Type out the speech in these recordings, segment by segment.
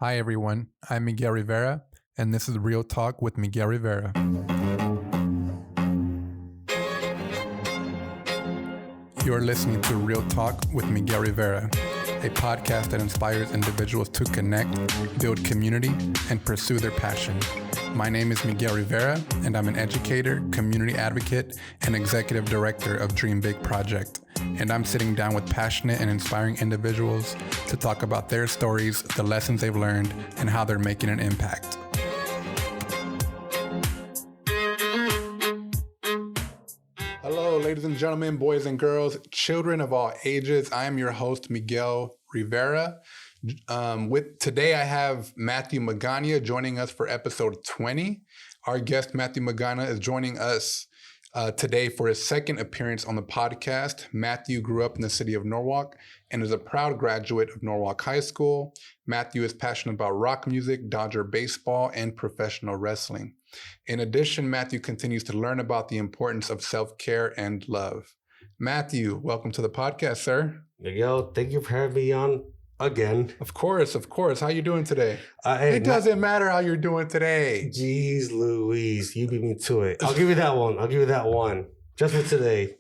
Hi everyone, I'm Miguel Rivera, and this is Real Talk with Miguel Rivera. You're listening to Real Talk with Miguel Rivera, a podcast that inspires individuals to connect, build community, and pursue their passion. My name is Miguel Rivera, and I'm an educator, community advocate, and executive director of Dream Big Project. And I'm sitting down with passionate and inspiring individuals to talk about their stories, the lessons they've learned, and how they're making an impact. Hello, ladies and gentlemen, boys and girls, children of all ages. I am your host, Miguel Rivera. Today I have Matthew Magaña joining us for episode 20. Our guest, Matthew Magaña, is joining us today for his second appearance on the podcast. Matthew grew up in the city of Norwalk and is a proud graduate of Norwalk High School. Matthew is passionate about rock music, Dodger baseball, and professional wrestling. In addition, Matthew continues to learn about the importance of self-care and love. Matthew, welcome to the podcast, sir. Miguel, thank you for having me on again. Of course. How you doing today? It doesn't matter how you're doing today. Jeez Louise, you beat me to it. I'll give you that one. Just for today.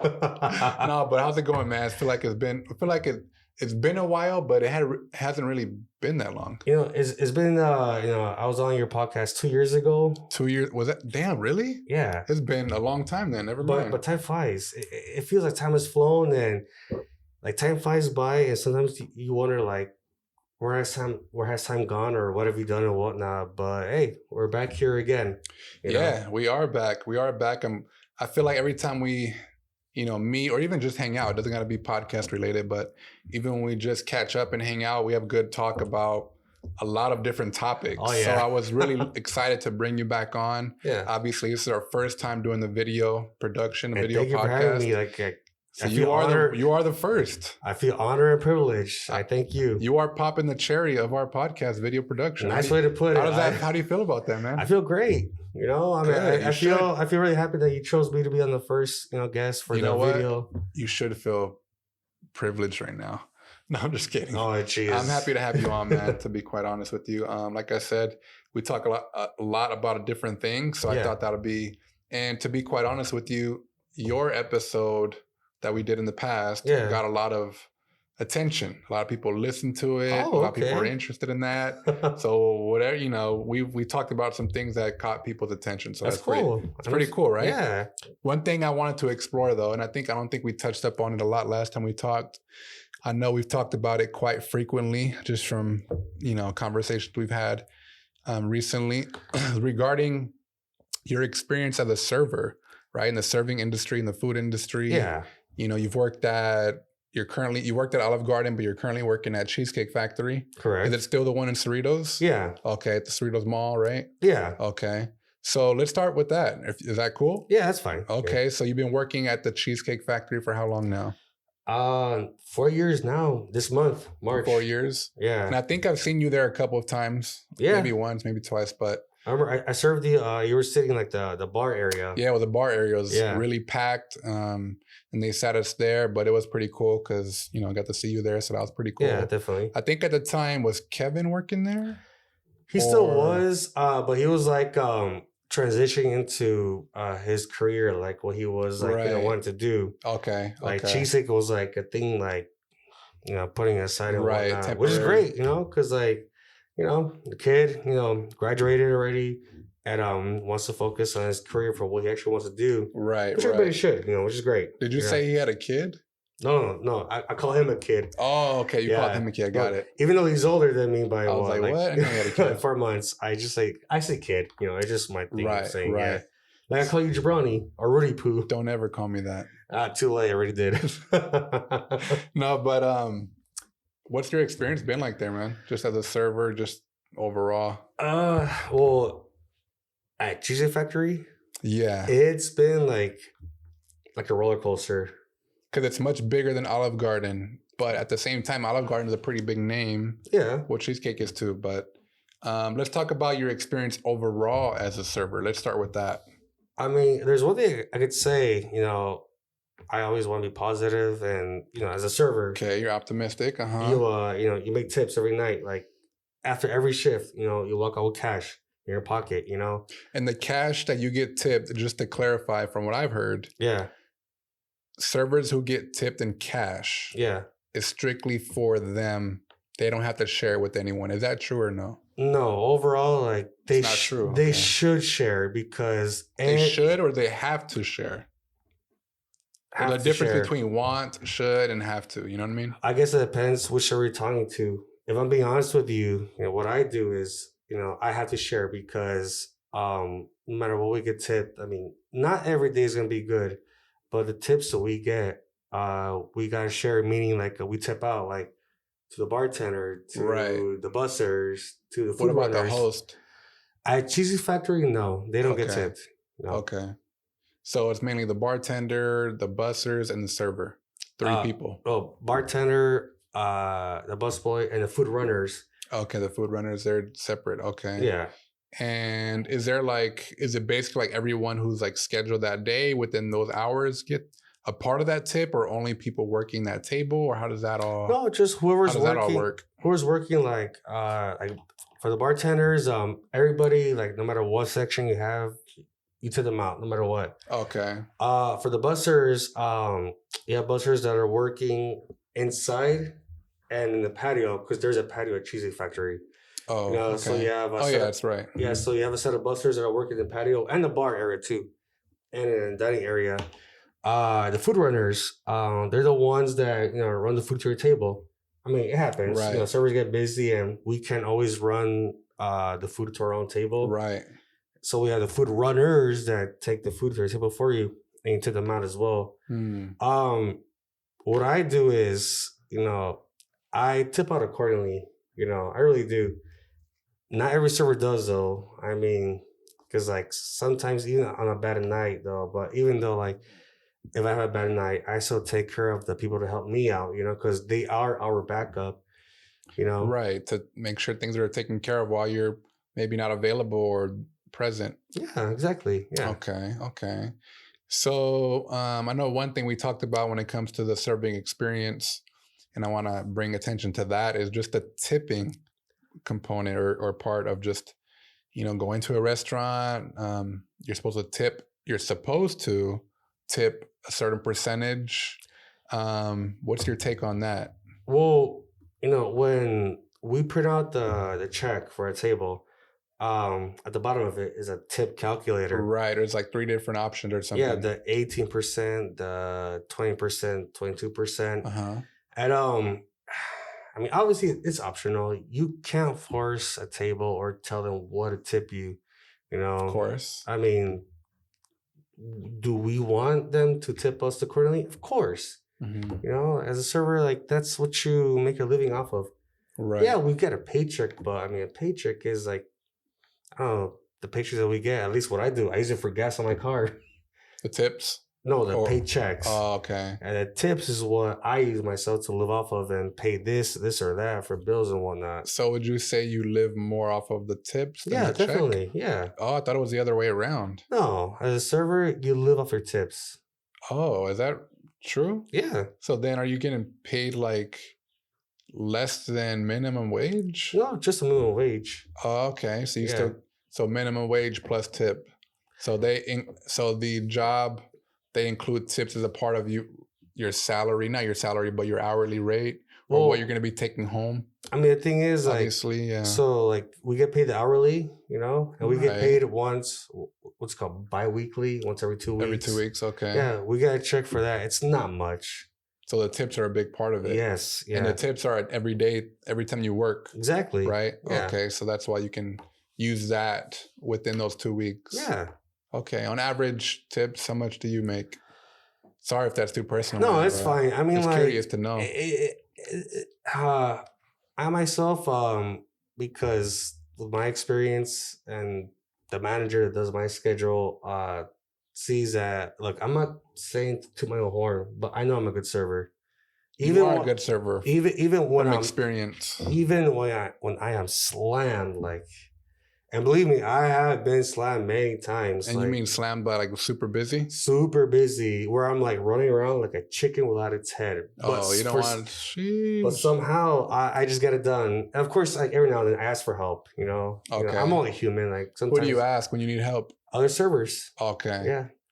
No, but how's it going, man? I feel like it's been a while, but it hasn't really been that long. It's been I was on your podcast 2 years ago. 2 years? Was that? Damn, really? Yeah. It's been a long time then. Never mind. But time flies. It feels like time has flown and like time flies by, and sometimes you wonder like where has time gone or what have you done and whatnot. But hey, we're back here again. Yeah, we are back. I feel like every time we meet or even just hang out, it doesn't got to be podcast related, but even when we just catch up and hang out, we have good talk about a lot of different topics. Oh, yeah. So I was really excited to bring you back on. Yeah. Obviously, this is our first time doing the video production, video thank podcast. You for having me. So you are the first. I feel honored and privileged. I thank you. You are popping the cherry of our podcast video production. Nice way to put it. How do you feel about that, man? I feel great. I feel really happy that you chose me to be on the first guest for the video. You should feel privileged right now. No, I'm just kidding. Oh, jeez. I'm happy to have you on, man. To be quite honest with you, like I said, we talk a lot about different things. So I thought that would be, and to be quite honest with you, your episode that we did in the past got a lot of attention. A lot of people listened to it. A lot of people are interested in that. So whatever, we talked about some things that caught people's attention. So that's cool. It's pretty cool, right? Yeah. One thing I wanted to explore though, and I don't think we touched up on it a lot last time we talked. I know we've talked about it quite frequently, just from conversations we've had recently regarding your experience as a server, right? In the serving industry, in the food industry. Yeah. You worked at Olive Garden, but you're currently working at Cheesecake Factory. Correct. Is it still the one in Cerritos? Yeah. Okay, at the Cerritos Mall, right? Yeah. Okay. So let's start with that. Is that cool? Yeah, that's fine. Okay, yeah. So you've been working at the Cheesecake Factory for how long now? 4 years now. This month, March. 4 years? Yeah. And I think I've seen you there a couple of times. Yeah. Maybe once, maybe twice, but I remember I served you were sitting like the bar area. Yeah, well, the bar area was really packed. And they sat us there, but it was pretty cool because, I got to see you there. So that was pretty cool. Yeah, definitely. I think at the time, was Kevin working there? He still was, but he was like transitioning into his career, like what he was like wanting to do. Okay. Like cheesecake was like a thing, like, putting aside and whatnot, which is great, because like, the kid, graduated already and wants to focus on his career for what he actually wants to do. Right. Which everybody should, which is great. Did you say he had a kid? No. I call him a kid. Oh, okay. You called him a kid. I got it. Even though he's older than me by I was like, what? I know he had a kid. 4 months. I say kid. It's just my thing of saying, right. Yeah. Like I call you Jabroni or Rudy Poo. Don't ever call me that. Too late. I already did. No, but what's your experience been like there, man? Just as a server, just overall? Well, at Cheesecake Factory, it's been like a roller coaster. Because it's much bigger than Olive Garden, but at the same time, Olive Garden is a pretty big name. Yeah, well, Cheesecake is too. But let's talk about your experience overall as a server. Let's start with that. I mean, there's one thing I could say. I always want to be positive, and as a server, okay, you're optimistic. Uh-huh. You make tips every night, like after every shift, you know, you walk out with cash in your pocket, you know. And the cash that you get tipped, just to clarify from what I've heard, servers who get tipped in cash, is strictly for them. They don't have to share it with anyone. Is that true or no? No, overall, like they should share because they should or they have to share. The difference between want, should, and have to. You know what I mean? I guess it depends which server you're talking to. If I'm being honest with you, you know what I do is, you know, I have to share because no matter what we get tipped, I mean, not every day is gonna be good, but the tips that we get, we gotta share. Meaning, like we tip out like to the bartender, to the bussers, to the food runners. What about the host? At Cheesy Factory, no, they don't get tipped. No. Okay. So it's mainly the bartender, the bussers, and the server. 3 people. Oh, bartender, the busboy, and the food runners. Okay, the food runners, they're separate. Okay. Yeah. And is it basically like everyone who's like scheduled that day within those hours get a part of that tip, or only people working that table, or how does that all? No, just whoever's working. How does that all work? Whoever's working, like for the bartenders, everybody, like no matter what section you have, you tip them out no matter what. Okay. For the bussers, you have bussers that are working inside and in the patio, because there's a patio at Cheesy Factory. Oh, okay. So you have that's right. Yeah, so you have a set of bussers that are working in the patio and the bar area too, and in the dining area. The food runners, they're the ones that, you know, run the food to your table. I mean, it happens. Right. You know, servers get busy, and we can't always run the food to our own table. Right. So we have the food runners that take the food to your table for you, and you tip them out as well. What I do is, you know, I tip out accordingly. You know, I really do. Not every server does, though. I mean, because like sometimes even on a bad night, though. But even though, like, if I have a bad night, I still take care of the people to help me out. You know, because they are our backup. You know, right, to make sure things are taken care of while you're maybe not available or present. Yeah, exactly. Yeah. Okay. So I know one thing we talked about when it comes to the serving experience, and I want to bring attention to that, is just the tipping component or part of just, you know, going to a restaurant. You're supposed to tip a certain percentage. What's your take on that? Well, you know, when we print out the check for a table, at the bottom of it is a tip calculator. Right. There's like 3 different options or something. Yeah, the 18%, the 20%, 22%. And I mean, obviously it's optional. You can't force a table or tell them what to tip you, you know. Of course. I mean, do we want them to tip us accordingly? Of course. You know, as a server, like that's what you make your living off of. Right. Yeah, we get a paycheck, but I mean, a paycheck is like, I don't know, the paychecks that we get, at least what I do, I use it for gas on my car. The tips? No, the paychecks. Oh, okay. And the tips is what I use myself to live off of and pay this or that for bills and whatnot. So would you say you live more off of the tips than the definitely. Check? Yeah. Oh, I thought it was the other way around. No, as a server, you live off your tips. Oh, is that true? Yeah. So then are you getting paid like less than minimum wage? No, just a minimum wage. Oh, okay. So you so minimum wage plus tip. So the job, they include tips as a part of your salary, not your salary, but your hourly rate, or what you're going to be taking home. I mean, the thing is, obviously, yeah. So like we get paid the hourly, you know, and we get paid once, what's it called, bi-weekly, once every 2 weeks. Every 2 weeks, okay. Yeah, we got a check for that. It's not much. So the tips are a big part of it. Yes, yeah. And the tips are every day, every time you work. Exactly. Right? Yeah. Okay, so that's why you can use that within those 2 weeks. Yeah. Okay, on average tips, how much do you make? Sorry if that's too personal. No, it's fine. I mean, just curious to know. I myself, because with my experience and the manager that does my schedule, sees that, look, I'm not saying to my own horn, but I know I'm a good server. You are a good server. Even when I'm experienced. Even when I am slammed, like And believe me, I have been slammed many times. And you mean slammed by like super busy? Super busy, where I'm like running around like a chicken without its head. But you don't want. Sheesh. But somehow I just get it done. And of course, like every now and then I ask for help. You know, I'm only human. Like sometimes. What do you ask when you need help? Other servers. Okay.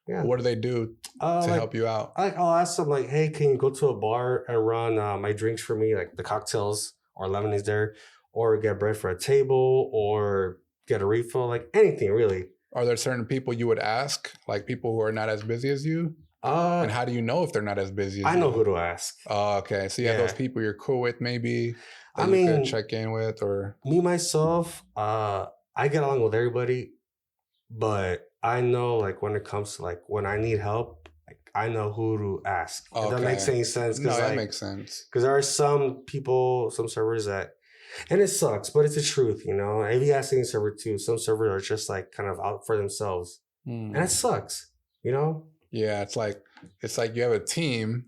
Yeah. What do they do to help you out? I'll ask them like, hey, can you go to a bar and run my drinks for me, like the cocktails or lemonades there, or get bread for a table, or get a refill, like anything really. Are there certain people you would ask, like people who are not as busy as you? And how do you know if they're not as busy as you? I know who to ask. Okay. So you have those people you're cool with maybe that you could check in with, or? Me, myself, I get along with everybody, but I know like when it comes to like when I need help, like I know who to ask. If that makes any sense. No, that makes sense. Because there are some people, some servers that, and it sucks, but it's the truth, you know. If you ask any server too, some servers are just like kind of out for themselves, and it sucks, you know. Yeah, it's like you have a team.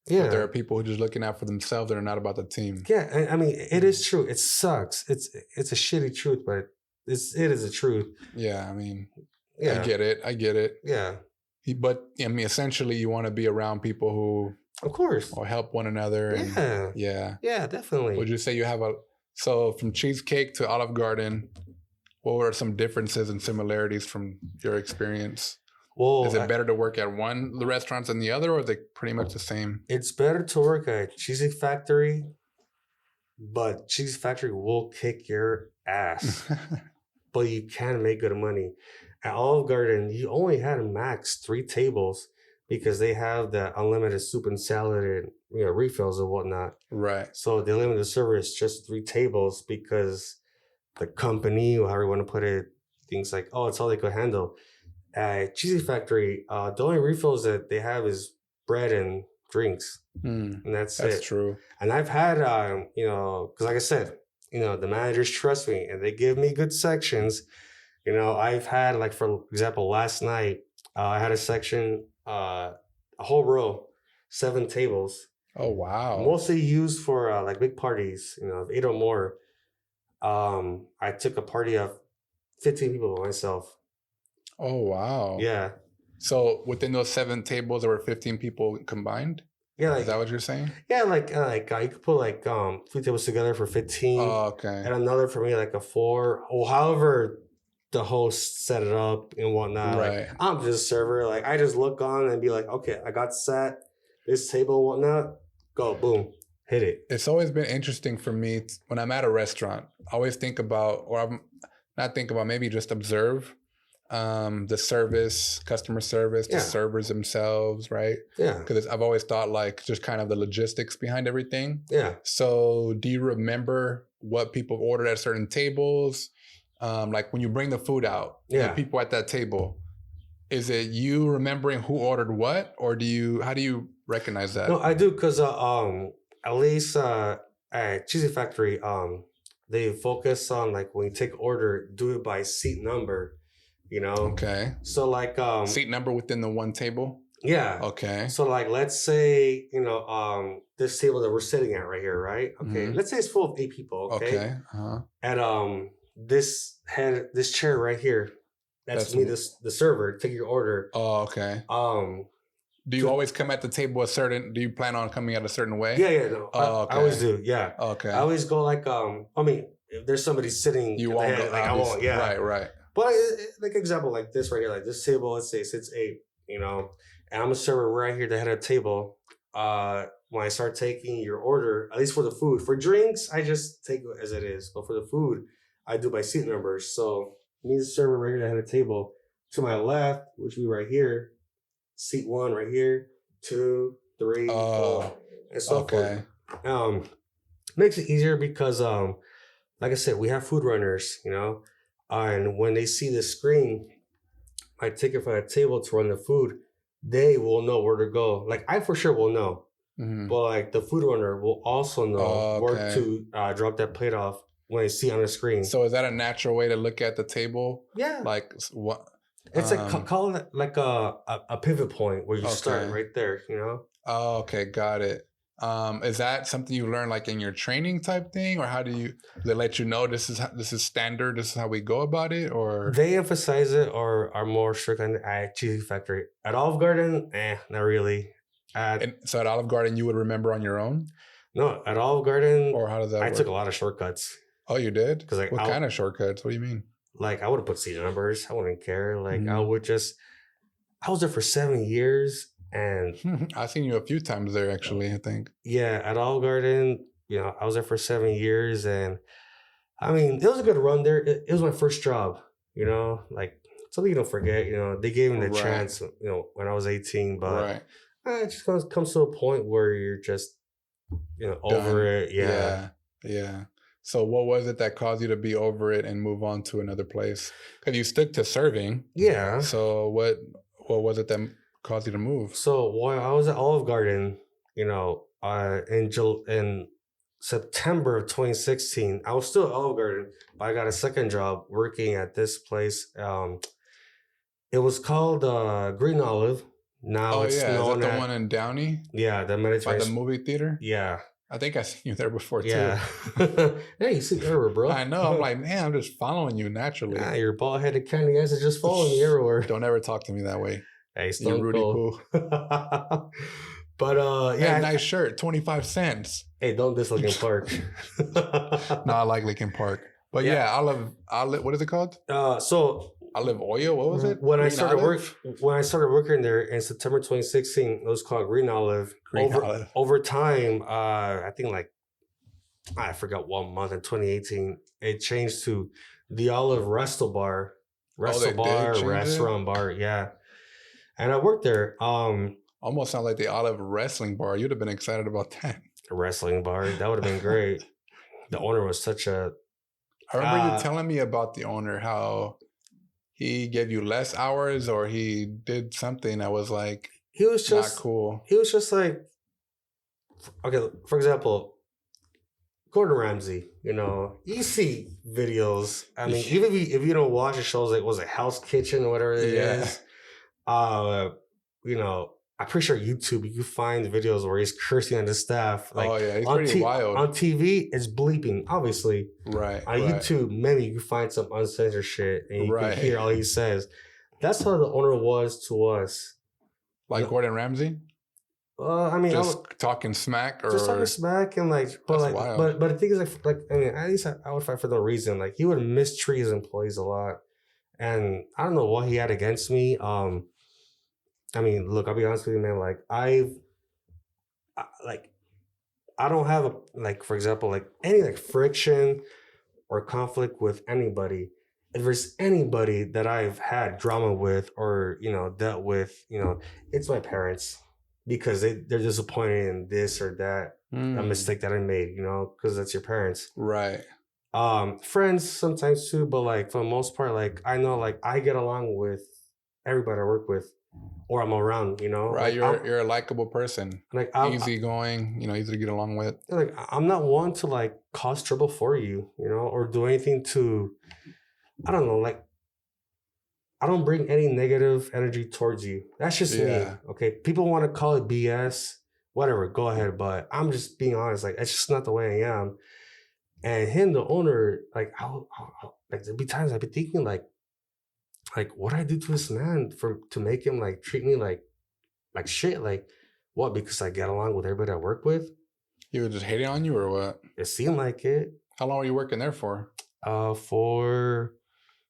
Yeah, but there are people who are just looking out for themselves that are not about the team. Yeah, I mean, it is true. It sucks. It's a shitty truth, but it is the truth. Yeah, I mean, I get it. Yeah, but I mean, essentially, you want to be around people who, of course, or help one another. And, yeah, definitely. Would you say you have so from cheesecake to Olive Garden, what were some differences and similarities from your experience? Well, is it better to work at one of the restaurants than the other, or are they pretty much the same? It's better to work at Cheesecake Factory, but Cheesecake Factory will kick your ass. But you can make good money. At Olive Garden, you only had max 3 tables because they have the unlimited soup and salad and refills and whatnot. Right. So they limit the service just 3 tables because the company, or however you want to put it, thinks like, oh, it's all they could handle. At Cheesecake Factory, the only refills that they have is bread and drinks, and that's it. That's true. And I've had, because like I said, the managers trust me and they give me good sections. I've had, like, for example, last night, I had a section, a whole row, 7 tables. Oh, wow. Mostly used for, like, big parties, 8 or more. I took a party of 15 people by myself. Oh, wow. Yeah. So within those 7 tables, there were 15 people combined? Yeah, like, is that what you're saying? Yeah, like you could put like 3 tables together for 15. Oh, okay. And another for me, like a 4. Or however the host set it up and whatnot. Right. Like, I'm just a server. Like, I just look on and be like, okay, I got set this table and whatnot. Go, boom, hit it. It's always been interesting for me when I'm at a restaurant. I always think about, or I'm not think about, maybe just observe the service, customer service, the servers themselves, right? Yeah. Because I've always thought like just kind of the logistics behind everything. Yeah. So do you remember what people ordered at certain tables? Like when you bring the food out, the people at that table, is it you remembering who ordered what, or how do you recognize that? No, I do, because at least at Cheesecake Factory, they focus on, like, when you take order, do it by seat number. Okay. So like seat number within the one table? Yeah. Okay. So like, let's say, this table that we're sitting at right here, right? Okay. Mm-hmm. Let's say it's full of 8 people. Okay. Uh-huh. And this chair right here, that's me, the server, take your order. Oh, okay. Do you always come at the table do you plan on coming out a certain way? Yeah, no. Okay. I always do, yeah. Okay. I always go like, if there's somebody sitting, you won't go, like, I won't, yeah. Right. But like, example, like this right here, like this table, let's say sits 8, and I'm a server right here that had a table. When I start taking your order, at least for the food, for drinks, I just take it as it is. But for the food, I do by seat numbers. So me, the server right here that had a table, to my left, which would be right here, seat 1 right here, 2, 3, 4, and so forth. Makes it easier because, like I said, we have food runners, and when they see the screen, I take it from a table to run the food, they will know where to go. Like, I for sure will know. Mm-hmm. But like the food runner will also know where to drop that plate off when they see on the screen. So is that a natural way to look at the table? Yeah. Like what? It's like, call it like a pivot point where you start right there, Oh, okay. Got it. Is that something you learn like in your training type thing, or how do they let you know this is standard, this is how we go about it, or they emphasize it or are more strict on at Cheesecake Factory? At Olive Garden, not really. So at Olive Garden, you would remember on your own? No, at Olive Garden, or how does that? I took a lot of shortcuts. Oh, you did? Because what kind of shortcuts? What do you mean? Like I wouldn't put seat numbers. I wouldn't care. Like I would just. I was there for 7 years. And I've seen you a few times there, actually, I think. Yeah, at Olive Garden, I was there for 7 years. And I mean, it was a good run there. It was my first job, like something you don't forget. They gave me the chance, when I was 18. But it just comes to a point where you're just, over it. Yeah. So what was it that caused you to be over it and move on to another place? Because you stick to serving. Yeah. So what was it that caused you to move? So while I was at Olive Garden, in September of 2016, I was still at Olive Garden, but I got a second job working at this place. It was called Green Olive. Now it's known is that the one in Downey? Yeah, the Mediterranean. By the movie theater? Yeah. I think I've seen you there before, too. Yeah. Hey, you see me everywhere, bro. I know. I'm like, man, I'm just following you naturally. Nah, your bald-headed candy ass is just following me everywhere. Don't ever talk to me that way. Hey, Stone Rudy Poo. But, yeah. Hey, nice shirt, 25 cents. Hey, don't diss Lincoln Park. No, I like Lincoln Park. But yeah, Olive, what is it called? Olive oil? What was it? When I started working there in September 2016, it was called Green Olive. Over time, I think I forgot 1 month in 2018, it changed to the Olive Resto Bar. Restaurant bar, yeah. And I worked there. Almost sounds like the Olive Wrestling Bar. You'd have been excited about that. A wrestling bar. That would have been great. The owner was such a... I remember you telling me about the owner, how he gave you less hours or he did something that was like he was just not cool. He was just like, okay, for example, Gordon Ramsay, you see videos. I mean, even if you don't watch the shows, like was it Hell's Kitchen or whatever it is, I'm pretty sure YouTube, you find videos where he's cursing at the staff. Like, he's pretty wild. On TV, it's bleeping, obviously. Right. On YouTube, maybe you find some uncensored shit and you can hear all he says. That's how the owner was to us. Like Gordon Ramsay? I mean, talking smack, or just talking smack, and but the thing is, at least I would fight for no reason. Like he would mistreat his employees a lot, and I don't know what he had against me. I mean, look, I'll be honest with you, man. Like I don't have for example, any friction or conflict with anybody. If there's anybody that I've had drama with or dealt with, it's my parents. Because they're disappointed in this or that, a mistake that I made, because that's your parents. Right. Friends sometimes too, but for the most part, I know I get along with everybody I work with or I'm around, Right, you're a likable person. Easygoing, easy to get along with. I'm not one to cause trouble for you, or do anything to, I don't know, I don't bring any negative energy towards you. That's just me. Okay. People want to call it BS, whatever, go ahead. But I'm just being honest. It's just not the way I am. And him, the owner, there'd be times I'd be thinking what did I do to this man to make him treat me like shit? What? Because I get along with everybody I work with? He was just hating on you or what? It seemed like it. How long were you working there for? For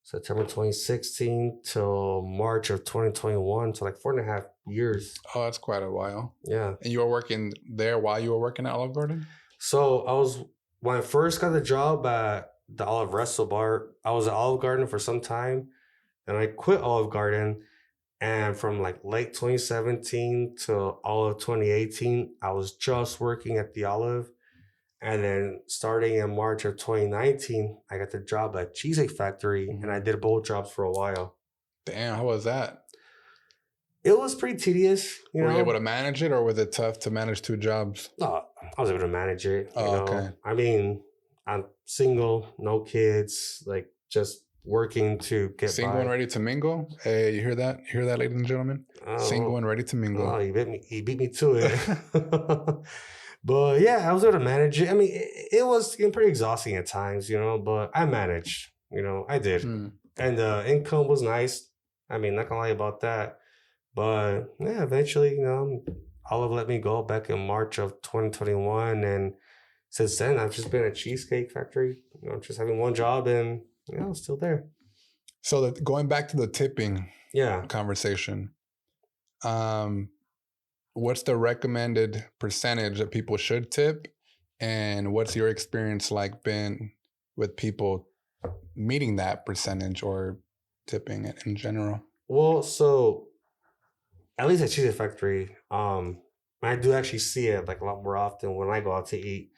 September 2016 till March of 2021, so 4.5 years. Oh, that's quite a while. Yeah. And you were working there while you were working at Olive Garden? So when I first got the job at the Olive Resto Bar, I was at Olive Garden for some time. Then I quit Olive Garden. And from late 2017 to all of 2018, I was just working at the Olive. And then starting in March of 2019, I got the job at Cheesecake Factory, and I did both jobs for a while. Damn, how was that? It was pretty tedious. Were you able to manage it, or was it tough to manage two jobs? No, I was able to manage it. Okay. I mean, I'm single, no kids, just working to get single by. And ready to mingle. Hey, you hear that? You hear that, ladies and gentlemen? Single and ready to mingle. Oh, he beat me to it. But yeah, I was able to manage it. I mean, it was pretty exhausting at times, but I managed, I did. And the income was nice. I mean, not gonna lie about that. But yeah, eventually, Olive let me go back in March of 2021. And since then, I've just been at Cheesecake Factory, just having one job and, still there. So going back to the tipping conversation, what's the recommended percentage that people should tip? And what's your experience like been with people meeting that percentage or tipping it in general? Well, so at least at Cheesecake Factory, I do actually see it like a lot more often when I go out to eat.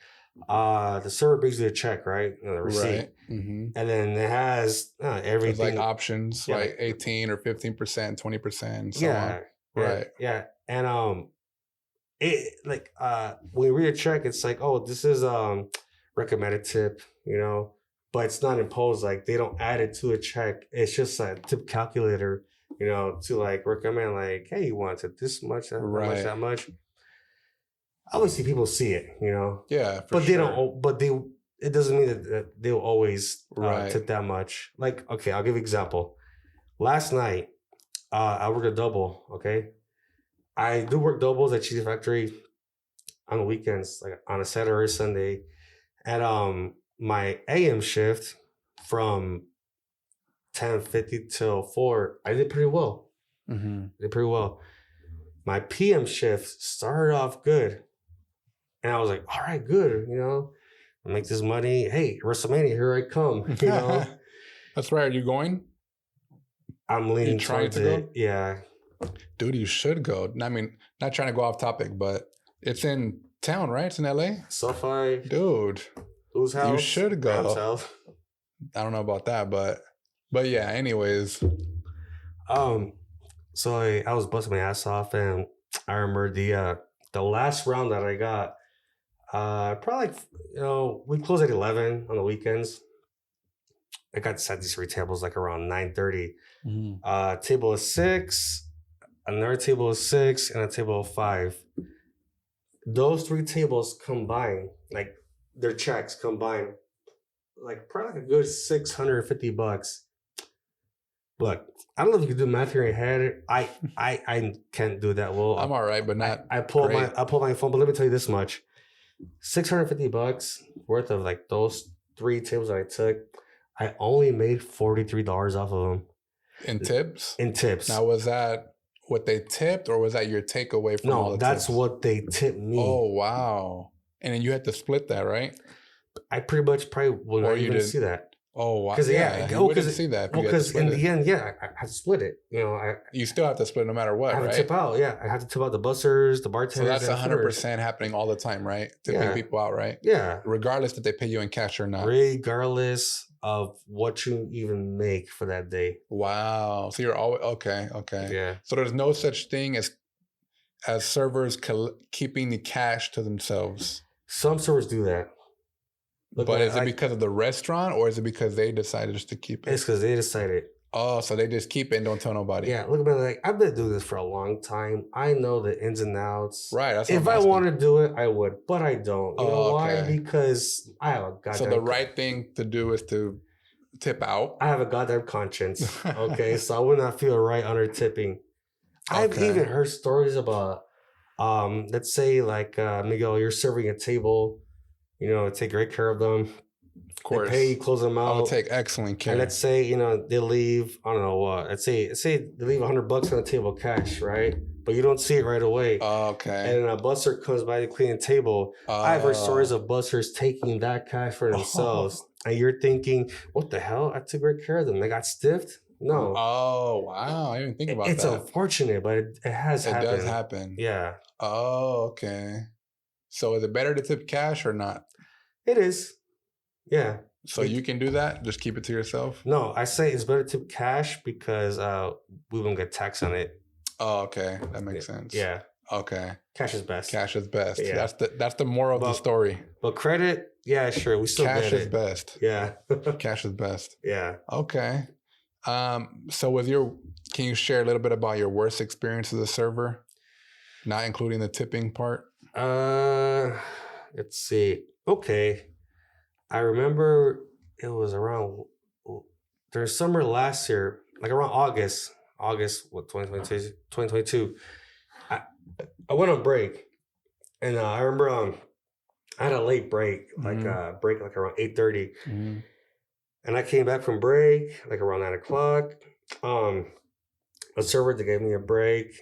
The server brings you a check, right? The receipt. Right. Mm-hmm. And then it has everything. There's like options, like 18 or 15%, 20%, so on. Right. Yeah. And it like when you read a check, it's like, oh, this is recommended tip, but it's not imposed. Like they don't add it to a check. It's just a tip calculator, to like recommend like, hey, you want to tip this much, that much, that much. Obviously, people see it, Yeah, but they don't. But it doesn't mean that they'll always tip that much. Like, okay, I'll give you an example. Last night, I worked a double. Okay, I do work doubles at Cheesecake Factory on the weekends, like on a Saturday or Sunday. And my AM shift from 10:50 till 4, I did pretty well. Mm-hmm. Did pretty well. My PM shift started off good. And I was like, all right, good, I make this money. Hey, WrestleMania, here I come, That's right. Are you going? I'm leaning towards it. Go? Yeah. Dude, you should go. I mean, not trying to go off topic, but it's in town, right? It's in LA? SoFi. Dude. Whose house? You should go. I don't know about that, but yeah, anyways. So I was busting my ass off, and I remember the last round that I got, probably we close at 11 on the weekends. I got set these 3 tables like around 9:30. Mm-hmm. Table of 6, another table of 6, and a table of 5. Those 3 tables combined, like their checks combined, like probably like a good $650. Look, I don't know if you can do math here in your head. I can't do that well. I'm all right, but not. I pulled my phone, but let me tell you this much: $650 worth of like those 3 tables that I took. I only made $43 off of them. In tips? In tips. Now, was that what they tipped, or was that your takeaway from all the tips? No, that's what they tipped me. Oh, wow. And then you had to split that, right? I pretty much probably will not even see that. Oh, wow. Because you wouldn't see that. Because in the end, I had to split it. You still have to split no matter what, right? I have to tip out, I have to tip out the bussers, the bartenders. So that's 100% happening all the time, right? Tipping people out, right? Yeah. Regardless if they pay you in cash or not. Regardless of what you even make for that day. Wow. So you're always, okay. Yeah. So there's no such thing as servers keeping the cash to themselves. Some servers do that. But is it because of the restaurant, or is it because they decided just to keep it? It's because they decided. Oh, so they just keep it and don't tell nobody. Yeah, look at me, like I've been doing this for a long time. I know the ins and outs. Right. That's if I want to do it, I would, but I don't. You know why? Because I have a goddamn. So the right thing to do is to tip out. I have a goddamn conscience. Okay, so I would not feel right under tipping. I've even heard stories about, let's say like Miguel, you're serving a table. Take great care of them. Of course. They pay you, close them out. I'll take excellent care. And let's say, they leave, I don't know what. Let's say they leave $100 on the table cash, right? But you don't see it right away. Okay. And a busser comes by to clean the table. I've heard stories of bussers taking that cash for themselves. And you're thinking, what the hell? I took great care of them. They got stiffed? No. Oh, wow. I didn't think about that. It's unfortunate, but it has happened. It does happen. Yeah. Oh, okay. So is it better to tip cash or not? It is. Yeah. So you can do that? Just keep it to yourself? No, I say it's better to tip cash because we won't get taxed on it. Oh, okay. That makes sense. Yeah. Okay. Cash is best. Cash is best. Yeah. That's the moral of the story. But credit, yeah, sure. We still cash get it. Cash is best. Yeah. Cash is best. Yeah. Okay. So can you share a little bit about your worst experience as a server? Not including the tipping part? Let's see. Okay. I remember it was around during summer last year, like around August, 2022. I went on break, and I remember I had a late break, like break like around 8:30, and I came back from break like around 9:00. A server that gave me a break,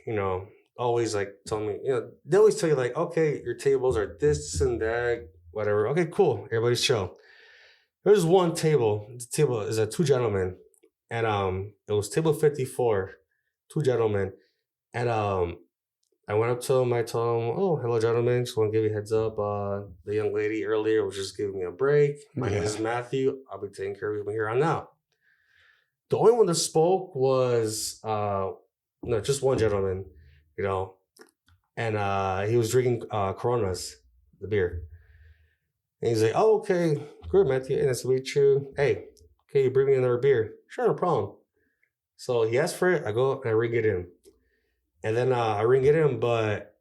always like told me, they always tell you like, okay, your tables are this and that, whatever. Okay, cool, everybody's chill. There's one table. The table is two gentlemen, and it was table 54, two gentlemen, and I went up to him. I told him, "Oh, hello, gentlemen. Just want to give you a heads up. The young lady earlier was just giving me a break. My name is Matthew. I'll be taking care of you from here on out." The only one that spoke was just one gentleman, and he was drinking Coronas, the beer. And he's like, "Oh, okay, good, Matthew. Hey, nice to meet you. Hey, can you bring me another beer?" "Sure, no problem." So he asked for it. I go and I ring it in. And then I ring it in, but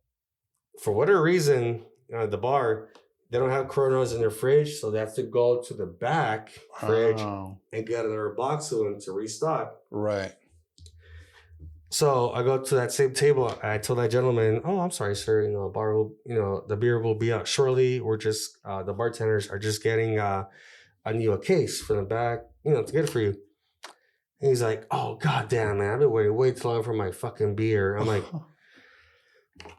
for whatever reason, the bar, they don't have Coronas in their fridge, so they have to go to the back fridge and get another box of them to restock. Right. So I go to that same table. I told that gentleman, "Oh, I'm sorry, sir. Bar will, the beer will be out shortly. We're just the bartenders are just getting a case from the back, to get it for you." And he's like, "Oh, goddamn, man, I've been waiting way too long for my fucking beer." I'm like,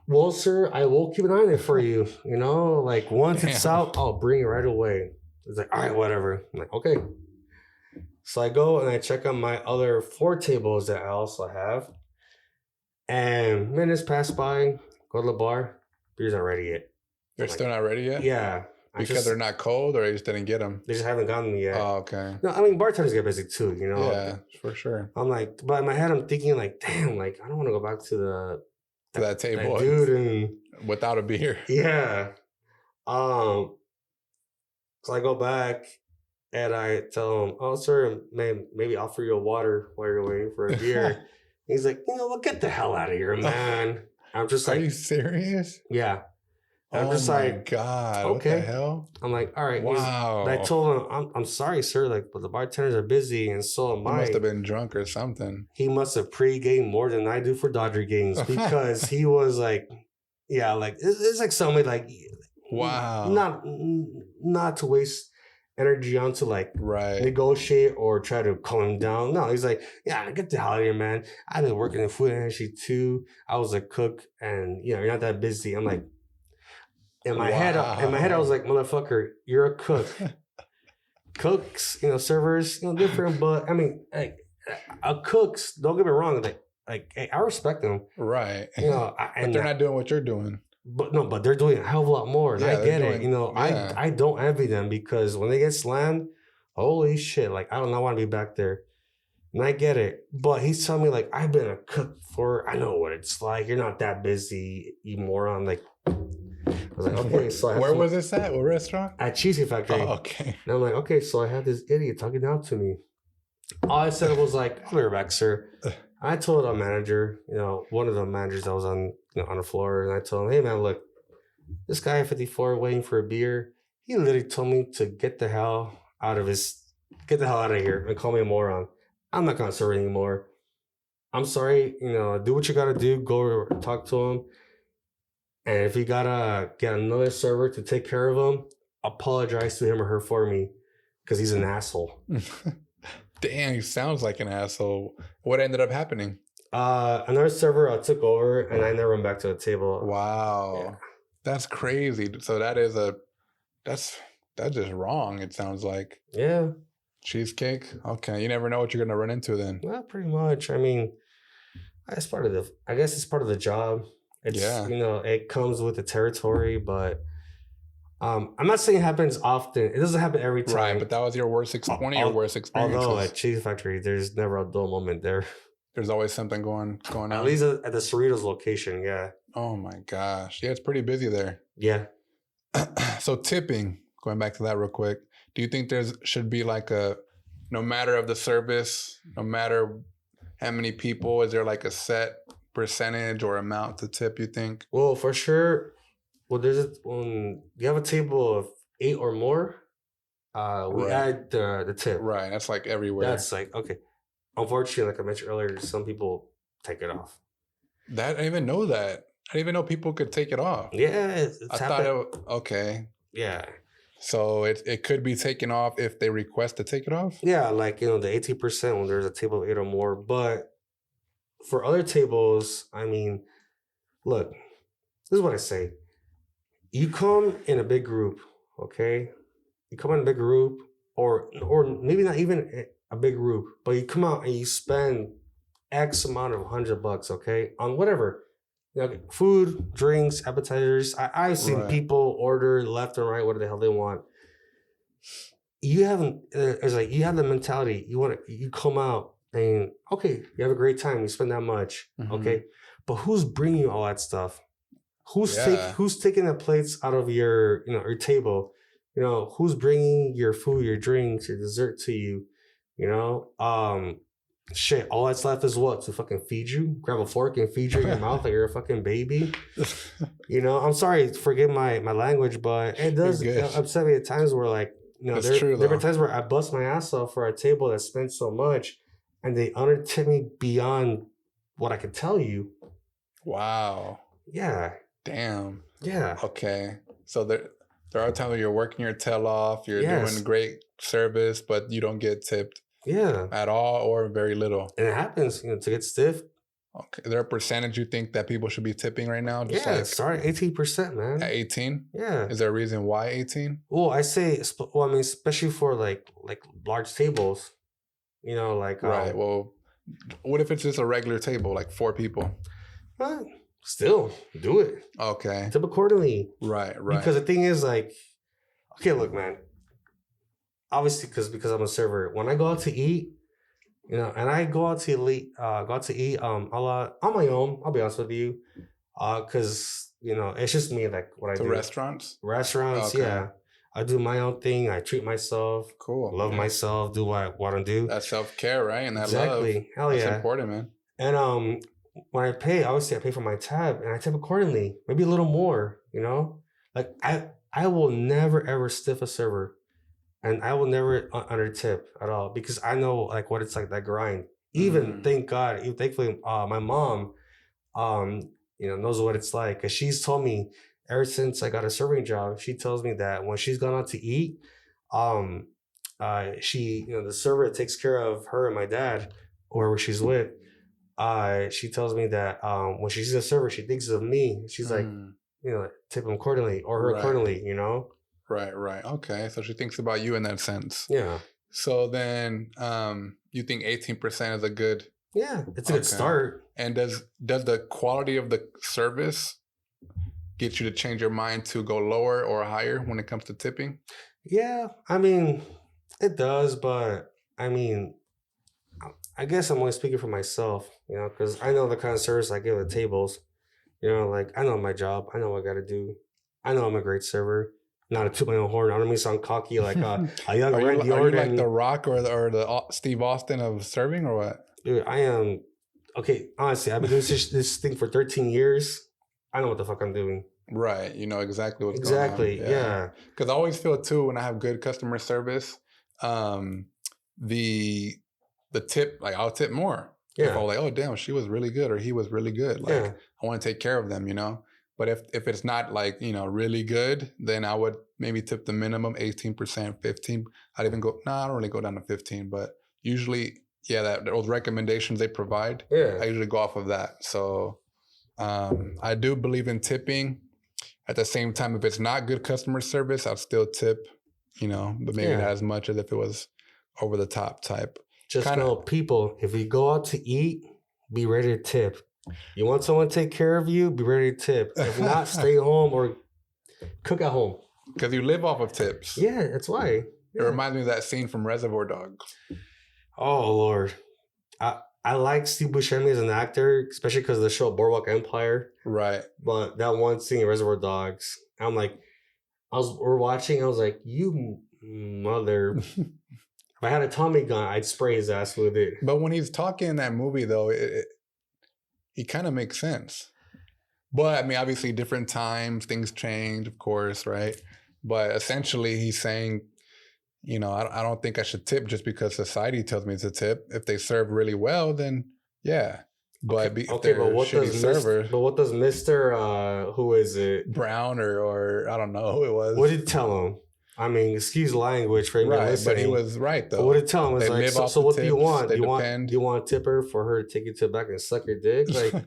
"Well, sir, I will keep an eye on it for you. Like once it's out, I'll bring it right away." He's like, "All right, whatever." I'm like, "Okay." So I go and I check on my other 4 tables that I also have. And minutes pass by, go to the bar, beer's not ready yet. They're still not ready yet? Yeah. Because they're not cold, or you just didn't get them? They just haven't gotten me yet. Oh, okay. No, I mean, bartenders get busy too, Yeah, for sure. I'm like, but in my head, I'm thinking like, damn, like, I don't want to go back to that table. That dude and without a beer. Yeah. So I go back and I tell him, "Oh, sir, maybe offer you a water while you're waiting for a beer." He's like, "Well, get the hell out of here, man." I'm just like, "Are you serious?" Yeah. I'm just like, God, okay. What the hell? I'm like, all right. Wow. I told him, I'm sorry, sir, like, but the bartenders are busy, and so am I. He must have been drunk or something. He must have pre-gamed more than I do for Dodger games, because he was like, yeah, like it's like somebody like, wow, not to waste energy on to like negotiate or try to calm him down. No, he's like, "Yeah, get the hell out of here, man. I've been working in food industry too. I was a cook, and you're not that busy." I'm like, in my head, I was like, "Motherfucker, you're a cook." Cooks, servers, different, but I mean, like, cooks, don't get me wrong, like I respect them, right? But they're not doing what you're doing. But they're doing a hell of a lot more. And I get it. I don't envy them, because when they get slammed, holy shit, like I do not want to be back there. And I get it. But he's telling me like, "I've been a cook I know what it's like. You're not that busy, you moron." Like, I was like, okay, so where was this at? What restaurant? At Cheesecake Factory. Oh, okay. And I'm like, okay, so I had this idiot talking down to me. All I said was like, "I'll be right back, sir." I told our manager, one of the managers that was on the floor, and I told him, "Hey man, look, this guy at 54 waiting for a beer, he literally told me to get the hell out of here and call me a moron. I'm not gonna serve anymore. I'm sorry, do what you gotta do, go talk to him. And if you gotta get another server to take care of him, apologize to him or her for me, because he's an asshole." Damn, he sounds like an asshole. What ended up happening? Another server took over, and I never went back to the table. Wow. Yeah. That's crazy. So that's just wrong, it sounds like. Yeah. Cheesecake? Okay. You never know what you're gonna run into then. Well, pretty much. I mean, it's part of the job. It's it comes with the territory, but I'm not saying it happens often. It doesn't happen every time. Right, but that was one of your worst experiences. Although at Cheesecake Factory, there's never a dull moment there. There's always something going on. At least at the Cerritos location, yeah. Oh my gosh. Yeah, it's pretty busy there. Yeah. So tipping, going back to that real quick, do you think there should be like no matter of the service, no matter how many people, is there like a set percentage or amount to tip, you think? Well, for sure, Well, when you have a table of 8 or more, we add the tip. Right, that's like everywhere. That's like, okay. Unfortunately, like I mentioned earlier, some people take it off. I didn't even know that. I didn't even know people could take it off. Yeah, I thought okay. Yeah. So it could be taken off if they request to take it off? Yeah, like, the 18% when there's a table of 8 or more. But for other tables, I mean, look, this is what I say. You come in a big group, okay? You come in a big group, or maybe not even a big group, but you come out and you spend X amount of $100, okay, on whatever, food, drinks, appetizers. I've seen people order left and right whatever the hell they want. You haven't. It's like you have the mentality. You come out and okay, you have a great time. You spend that much, okay, but who's bringing you all that stuff? Who's taking the plates out of your your table? Who's bringing your food, your drinks, your dessert to you? Shit, all that's left is what? To fucking feed you? Grab a fork and feed you in your mouth like you're a fucking baby? I'm sorry, forgive my language, but it does upset me at times where like, there were times where I bust my ass off for a table that spent so much and they undertip me beyond what I could tell you. Wow. Yeah. Damn. Yeah. Okay. So there are times where you're working your tail off, you're doing great service, but you don't get tipped. Yeah. At all or very little. And it happens, to get stiff. Okay. Is there a percentage you think that people should be tipping right now? Start at 18%, man. At 18? Yeah. Is there a reason why 18? Well, I say, especially for like large tables, right. Well, what if it's just a regular table, like 4 people? Still, do it. Okay. Tip accordingly. Right. Because the thing is, like, okay, look, man. Obviously, because I'm a server, when I go out to eat, and I go out to eat, on my own. I'll be honest with you, because it's just me, like what I do. Restaurants, okay. Yeah. I do my own thing. I treat myself. Cool. Love myself. Do what I want to do. That's self-care, right? And that exactly. love. Hell yeah. That's important, man. And when I pay, obviously I pay for my tab, and I tip accordingly. Maybe a little more. Like I will never ever stiff a server. And I will never under tip at all because I know like what it's like, that grind. Even thankfully, my mom, knows what it's like because she's told me ever since I got a serving job. She tells me that when she's gone out to eat, she the server that takes care of her and my dad or where she's with. She tells me that when she sees a server, she thinks of me. She's like, tip him accordingly or her accordingly. Right. Okay. So she thinks about you in that sense. Yeah. So then you think 18% is a good... Yeah, it's a good start. And does the quality of the service get you to change your mind to go lower or higher when it comes to tipping? Yeah, I mean, it does. But I mean, I guess I'm only speaking for myself, because I know the kind of service I give at tables. Like I know my job. I know what I got to do. I know I'm a great server. Not to toot my own horn. I don't mean sound cocky like a young Randy Orton. Are you like The Rock or the Steve Austin of serving or what? Dude, I am. Okay, honestly, I've been doing this thing for 13 years. I know what the fuck I'm doing. Right. You know exactly what's going on. Exactly, yeah. Because I always feel too when I have good customer service, the tip, like I'll tip more. Yeah. If I'm like, oh, damn, she was really good or he was really good. Like I want to take care of them, But if it's not like, really good, then I would maybe tip the minimum 18%, 15. I'd even go, I don't really go down to 15, but usually, those recommendations they provide, I usually go off of that. So I do believe in tipping. At the same time, if it's not good customer service, I'll still tip, but maybe not as much as if it was over the top type. Just know, people, if we go out to eat, be ready to tip. You want someone to take care of you, be ready to tip. If not, stay home or cook at home. Because you live off of tips. Yeah, that's why. It reminds me of that scene from Reservoir Dogs. Oh, Lord. I like Steve Buscemi as an actor, especially because of the show Boardwalk Empire. Right. But that one scene in Reservoir Dogs, I'm like, we're watching, I was like, you mother... If I had a Tommy gun, I'd spray his ass with it. But when he's talking in that movie, though, he kind of makes sense. But I mean, obviously, different times, things change, of course, right? But essentially, he's saying, I don't think I should tip just because society tells me to tip. If they serve really well, then yeah. But but what does Mister who is it, Brown or I don't know who it was? What did he tell him? I mean, excuse language for anyone listening. But he was right though. What did he tell him? It's like, so what tips, do you want? Do you want a tipper for her to take you to the back and suck your dick? Like,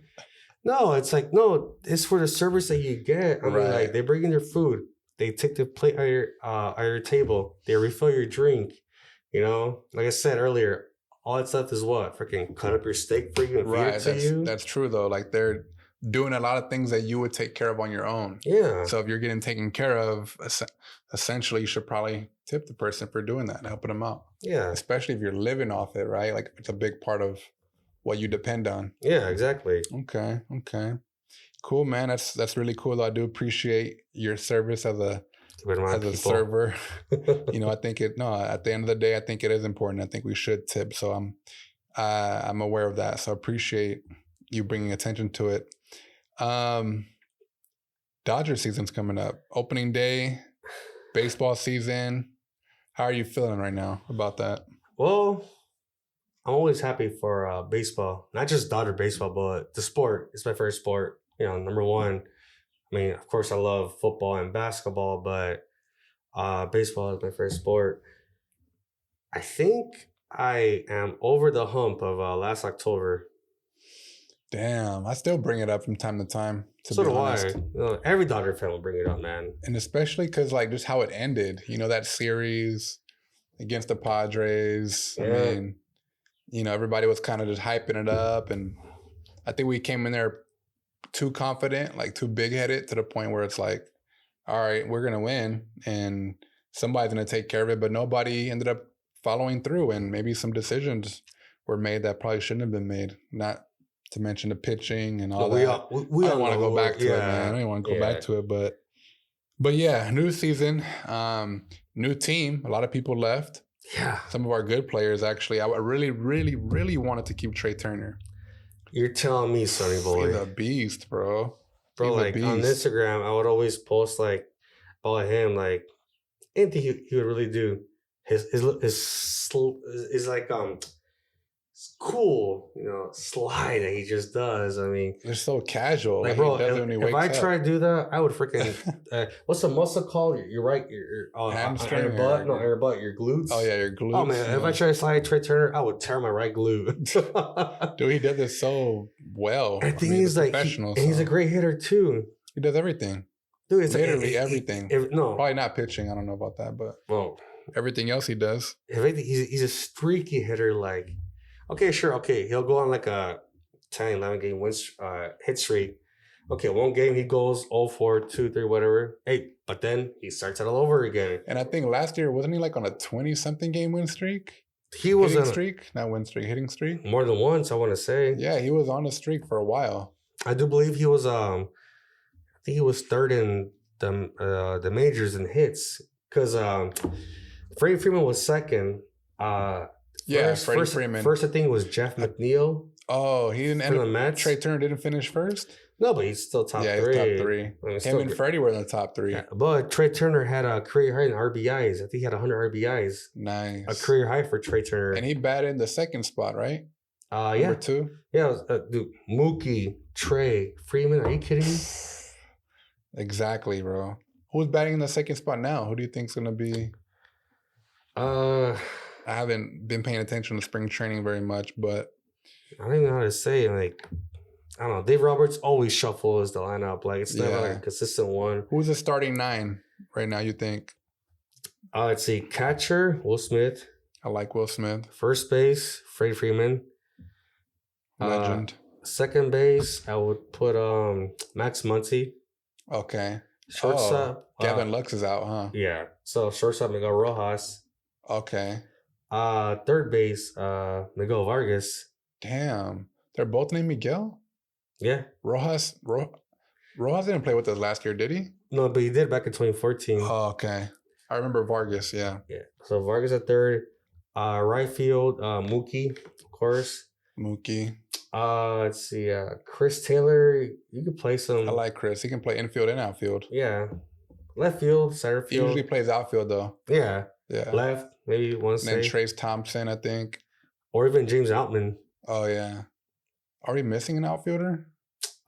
no, it's like, no, it's for the service that you get. I mean, like, they bring in their food. They take the plate at your table. They refill your drink. Like I said earlier, all that stuff is what? Freaking cut up your steak for you and feed it to you? That's true, though. Like, they're doing a lot of things that you would take care of on your own. Yeah. So if you're getting taken care of, essentially, you should probably tip the person for doing that and helping them out. Yeah. Especially if you're living off it, right? Like, it's a big part of what you depend on. Yeah, exactly. Okay. Cool, man. That's really cool. I do appreciate your service as a server. I think at the end of the day, I think it is important. I think we should tip. So I'm aware of that. So I appreciate you bringing attention to it. Dodger season's coming up. Opening day, baseball season. How are you feeling right now about that? Well, I'm always happy for baseball. Not just Dodger baseball, but the sport. It's my favorite sport. Number one. I mean, of course, I love football and basketball, but baseball is my favorite sport. I think I am over the hump of last October. Damn, I still bring it up from time to time. So do I. Every Dodger fan will bring it up, man. And especially because, like, just how it ended. That series against the Padres. Yeah. I mean, everybody was kind of just hyping it up. And I think we came in there too confident, like too big-headed to the point where it's like, all right, we're going to win. And somebody's going to take care of it. But nobody ended up following through. And maybe some decisions were made that probably shouldn't have been made. Not to mention the pitching and all that. We don't want to go back to it, man. I don't even want to go back to it, but yeah, new season, new team. A lot of people left. Yeah, some of our good players actually. I really, really, really wanted to keep Trey Turner. You're telling me, Sonny boy, he's a beast, bro. Bro, like on Instagram, I would always post like about him, like anything he would really do. His like it's cool, slide that he just does. I mean, they're so casual. Like, bro, if I try to do that, I would freaking. What's the muscle called? You're right. Your hamstring, your butt. No, your butt. Your glutes. Oh yeah, your glutes. Oh man, if I try to slide Trey Turner, I would tear my right glute. Dude, he does this so well. I think he's like professional. He's a great hitter too. He does everything. Dude, it's literally everything. No, probably not pitching. I don't know about that, but everything else he does. He's a streaky hitter. Like. Okay, sure. Okay, he'll go on like a 10, 11 game hit streak. Okay, one game he goes 0-4, 2-3, whatever. Hey, but then he starts it all over again. And I think last year, wasn't he like on a 20-something game win streak? He was on a streak, not win streak, hitting streak. More than once, I want to say. Yeah, he was on a streak for a while. I do believe he was. I think he was third in the majors in hits because Freddie Freeman was second. Freddie Freeman. First, I think it was Jeff McNeil. Oh, he didn't end up. Trey Turner didn't finish first? No, but he's still top 3. Yeah, he's top 3. Him and Freddie were in the top 3. Yeah, but Trey Turner had a career high in RBIs. I think he had 100 RBIs. Nice. A career high for Trey Turner. And he batted the second spot, right? Number 2? Yeah, dude, Mookie, Trey, Freeman. Are you kidding me? Exactly, bro. Who's batting in the second spot now? Who do you think's going to be? I haven't been paying attention to spring training very much, but I don't even know how to say it. Like, I don't know. Dave Roberts always shuffles the lineup. Like, it's never like a consistent one. Who's the starting 9 right now, you think? Let's see. Catcher, Will Smith. I like Will Smith. First base, Freddie Freeman. Legend. Second base, I would put Max Muncy. Okay. Shortstop. Gavin Lux is out, huh? Yeah. So, shortstop, Miguel Rojas. Okay. Third base, Miguel Vargas. Damn. They're both named Miguel? Yeah. Rojas didn't play with us last year, did he? No, but he did back in 2014. Oh, okay. I remember Vargas, yeah. Yeah. So Vargas at third. Right field, Mookie, of course. Mookie. Let's see. Chris Taylor, you could play some. I like Chris. He can play infield and outfield. Yeah. Left field, center field. He usually plays outfield, though. Yeah. Yeah. Left, maybe one save. And then Trace Thompson, I think. Or even James Outman. Oh, yeah. Are we missing an outfielder?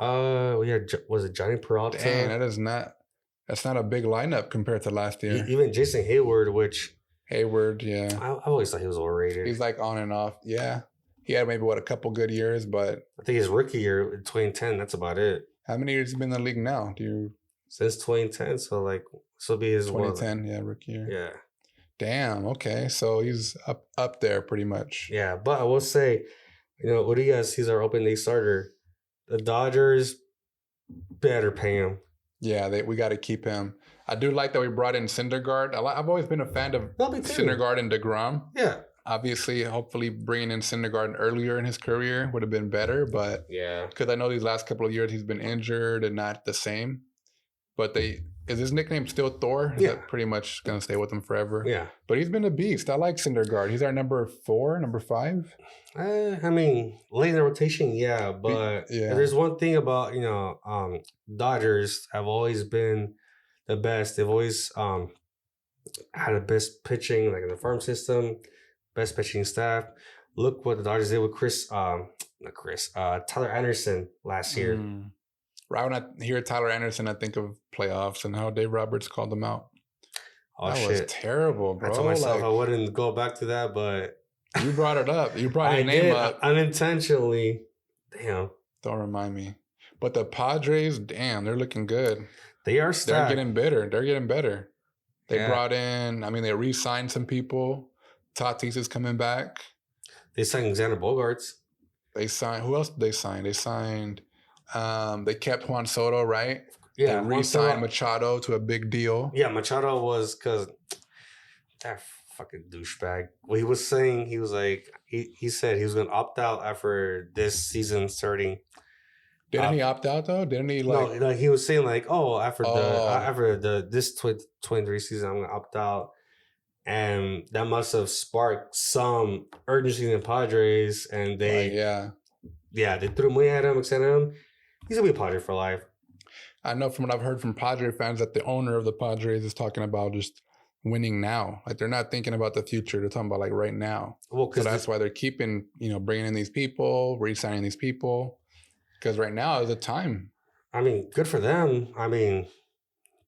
Was it Johnny Peralta? Dang, that's not a big lineup compared to last year. Even Jason Hayward, yeah. I always thought he was overrated. He's like on and off. Yeah. He had maybe, a couple good years, but... I think his rookie year, 2010, that's about it. How many years has he been in the league now? Since 2010, so this will be his... 2010, yeah, rookie year. Yeah. Damn, okay. So he's up there pretty much. Yeah, but I will say, Urias, he's our open day starter. The Dodgers better pay him. Yeah, we got to keep him. I do like that we brought in Syndergaard. I've always been a fan of Syndergaard and DeGrom. Yeah. Obviously, hopefully bringing in Syndergaard earlier in his career would have been better, but yeah, because I know these last couple of years he's been injured and not the same. But is his nickname still Thor? Is that pretty much going to stay with him forever? Yeah. But he's been a beast. I like Syndergaard. He's our number 4, number 5. I mean, late in the rotation, yeah. But there's one thing about, Dodgers have always been the best. They've always had the best pitching, like in the farm system, best pitching staff. Look what the Dodgers did with Tyler Anderson last year. Right when I hear Tyler Anderson, I think of playoffs and how Dave Roberts called them out. Oh, that was terrible, bro. I told myself I wouldn't go back to that, but... You brought it up. You brought his name up. Unintentionally. Damn. Don't remind me. But the Padres, damn, they're looking good. They are stacked. They're getting better. They brought in, they re-signed some people. Tatis is coming back. They signed Xander Bogaerts. Who else did they sign? They signed, they kept Juan Soto, right? Yeah. They re-signed Machado to a big deal. Yeah, Machado was, because that fucking douchebag. What he was saying, he was like, he said he was going to opt out after this season starting. Didn't he opt out though? Didn't he No, he was saying like, after this 23 season, I'm going to opt out. And that must have sparked some urgency in the Padres. And they, they threw money at him, extended him. He's going to be a Padre for life. I know from what I've heard from Padre fans that the owner of the Padres is talking about just winning now. Like they're not thinking about the future. They're talking about like right now. Well, so that's why they're keeping, bringing in these people, re-signing these people. Because right now is the time. I mean, good for them. I mean,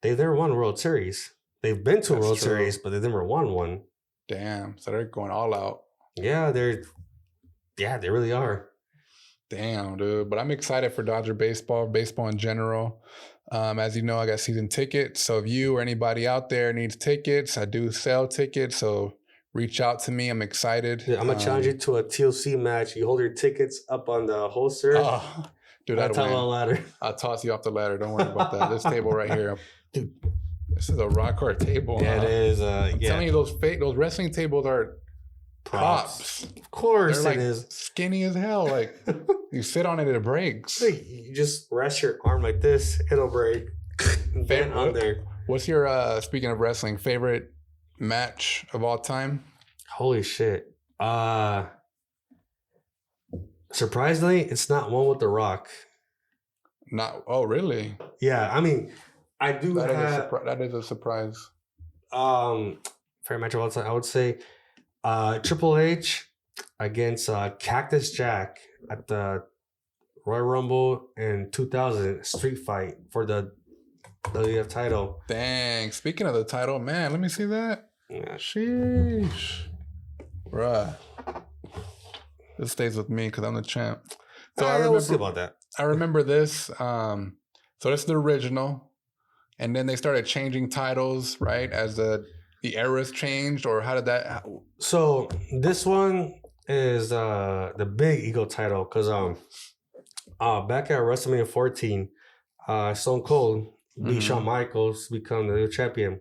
they've never won a World Series. They've been to a World Series, but they've never won one. Damn. So they're going all out. Yeah, they really are. Damn, dude. But I'm excited for Dodger baseball in general. As you know, I got season tickets. So if you or anybody out there needs tickets, I do sell tickets. So reach out to me. I'm excited. Yeah, I'm going to challenge you to a TLC match. You hold your tickets up on the holster. Oh, dude, I'll toss you off the ladder. Don't worry about that. This table right here. Dude, this is a rock hard table. Yeah, it is. I'm telling you, those wrestling tables are props. Of course, they're like it is. Skinny as hell. Like you sit on it, it breaks. You just rest your arm like this, it'll break. Bend on there. What's your speaking of wrestling, favorite match of all time? Holy shit! Surprisingly, it's not one with The Rock. Oh, really? Yeah, I mean, I do that is a surprise. Favorite match of all time, I would say. Triple H against Cactus Jack at the Royal Rumble in 2000 street fight for the WWF title. Dang. Speaking of the title, man, let me see that. Yeah. Sheesh. Bruh. This stays with me because I'm the champ. So we'll see about that. I remember this. So this is the original. And then they started changing titles, right? As the eras changed, or how did that? So this one is the Big Eagle title because back at WrestleMania 14, Stone Cold beat Shawn Michaels to become the new champion.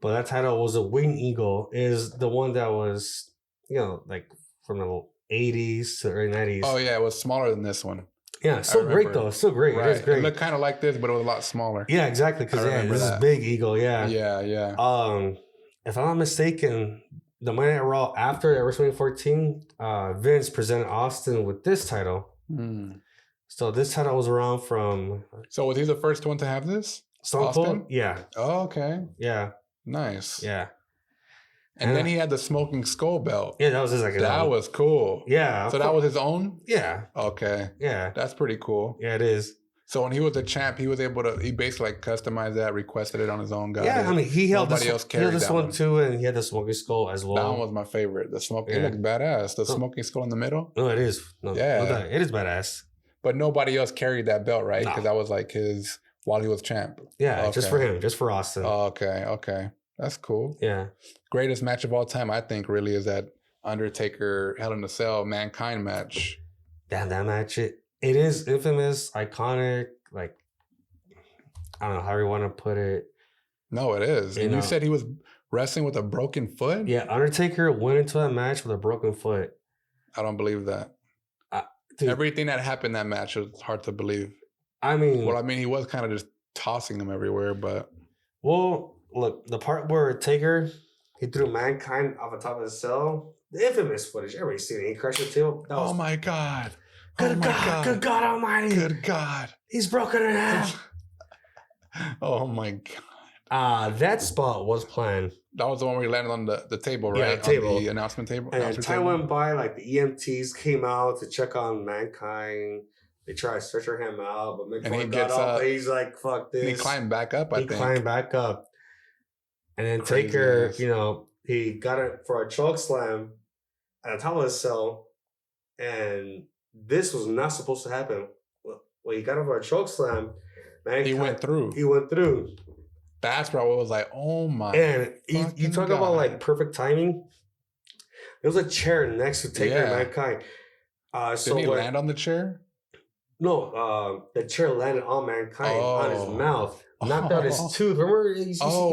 But that title was a Winged Eagle, is the one that was like from the 80s to the early 90s. Oh yeah, it was smaller than this one. Yeah, still great though. Still great. Right. It is great. It looked kind of like this, but it was a lot smaller. Yeah, exactly. Because this is Big Eagle. Yeah. Yeah. If I'm not mistaken, the Monday Night Raw after at WrestleMania 14, Vince presented Austin with this title. So this title was around from. So was he the first one to have this? Stone Cold? Yeah. Oh, okay. Yeah. Nice. Yeah. And then he had the Smoking Skull belt. Yeah, that was his That was cool. Yeah. So that was his own? Yeah. Okay. Yeah. That's pretty cool. Yeah, it is. So when he was the champ, he was able to, he basically customized that, requested it on his own. Yeah, I mean, he held this one too, and he had the Smoking Skull as well. That one was my favorite. The smoking, it looks badass. The Smoking Skull in the middle. No, it is. No, it is badass. But nobody else carried that belt, right? Because that was like his, while he was champ. Yeah, just for him, just for Austin. Okay. That's cool. Yeah. Greatest match of all time, I think, really is that Undertaker Hell in a Cell Mankind match. Damn, that match, it is infamous, iconic, like, I don't know how you want to put it. No, it is. And you said he was wrestling with a broken foot? Yeah, Undertaker went into that match with a broken foot. I don't believe that. Dude, everything that happened in that match was hard to believe. I mean... Well, he was kind of just tossing them everywhere, but... Well, look, the part where Taker, he threw Mankind off the top of the cell, the infamous footage, everybody's seen it. He crushed the table. Oh my God. Good God Almighty. Good God. He's broken in half. Oh my God. That spot was planned. That was the one where he landed on the table, right? Yeah, the table. On the announcement table. And time went by, like the EMTs came out to check on Mankind. They tried to stretcher him out, but Mankind got up. He's like, fuck this. He climbed back up, I think. He climbed back up. And then Taker, he got it for a choke slam at the top of the cell. And this was not supposed to happen. When he got over a choke slam, he went through. That's where I was like, oh my. And you talk about like perfect timing. There was a chair next to Taker and Mankind. Did he land on the chair? No, the chair landed on Mankind on his mouth. Knocked out his tooth. Remember?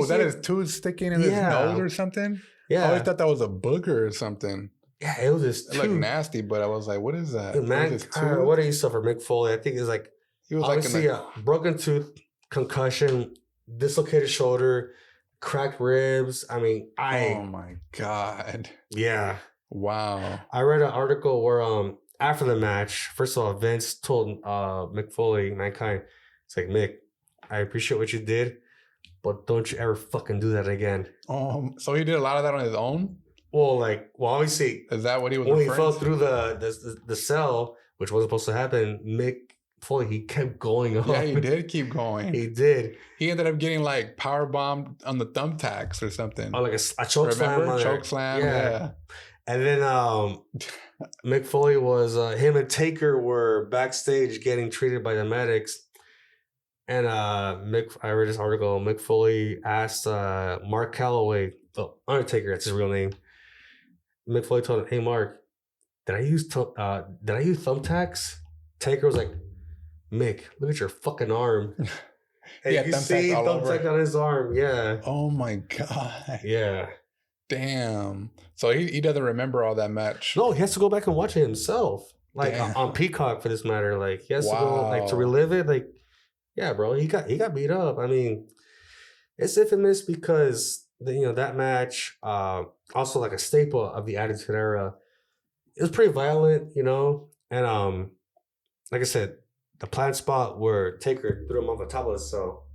That his tooth sticking in his nose or something? Yeah. I always thought that was a booger or something. Yeah, it was his tooth. It looked nasty, but I was like, what is that? What did he suffer? Mick Foley. I think it's like, he was obviously a broken tooth, concussion, dislocated shoulder, cracked ribs. I mean, oh my God. Yeah. Wow. I read an article where after the match, first of all, Vince told Mick Foley, Mankind, it's like, Mick, I appreciate what you did, but don't you ever fucking do that again. So he did a lot of that on his own? Well, obviously, is that what he was? When he fell through the cell, which wasn't supposed to happen, Mick Foley, he kept going on. Yeah, he did keep going. He did. He ended up getting like power bombed on the thumbtacks or something. Oh, like a choke slam. Choke slam. Yeah. And then Mick Foley was him and Taker were backstage getting treated by the medics. And I read this article. Mick Foley asked Mark Calloway, the Undertaker, that's his real name. Mick Foley told him, "Hey Mark, did I use thumbtacks?" Taker was like, "Mick, look at your fucking arm." And you see thumbtack on his arm. Yeah. Oh my God. Yeah. Damn. So he doesn't remember all that match. No, he has to go back and watch it himself. Like on Peacock for this matter. Like he has to go to relive it. Like, yeah, bro, he got beat up. I mean, it's infamous because that match, also like a staple of the Attitude Era. It was pretty violent, and like I said, the planned spot where Taker threw him off the top of the cell.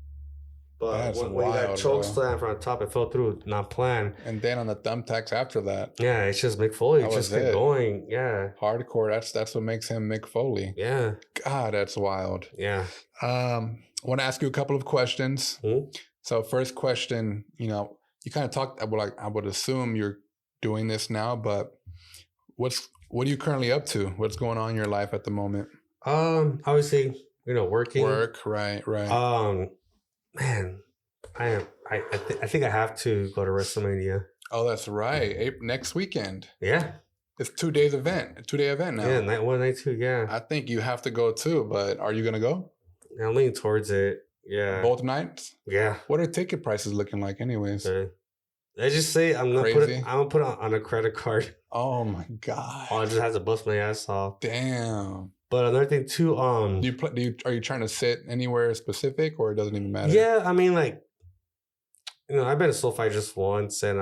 But when he got choke slam from the top, it fell through, not planned. And then on the thumbtacks after that. Yeah, it's just Mick Foley. Just kept going. Yeah. Hardcore. That's what makes him Mick Foley. Yeah. God, that's wild. Yeah. I want to ask you a couple of questions. Mm-hmm. So first question, you kind of talked about, I would assume you're doing this now, but what are you currently up to? What's going on in your life at the moment? Obviously, working. Work, right. Man, I think I have to go to WrestleMania. Oh, that's right. Next weekend. Yeah. It's 2-day event now. Yeah, night 1, night 2, yeah. I think you have to go too, but are you going to go? I'm leaning towards it. Yeah. Both nights? Yeah. What are ticket prices looking like anyways? I just say I'm gonna put it on a credit card. Oh my God. I just have to bust my ass off. Damn. But another thing too, are you trying to sit anywhere specific or it doesn't even matter? Yeah, I mean, like, I've been to SoFi just once, and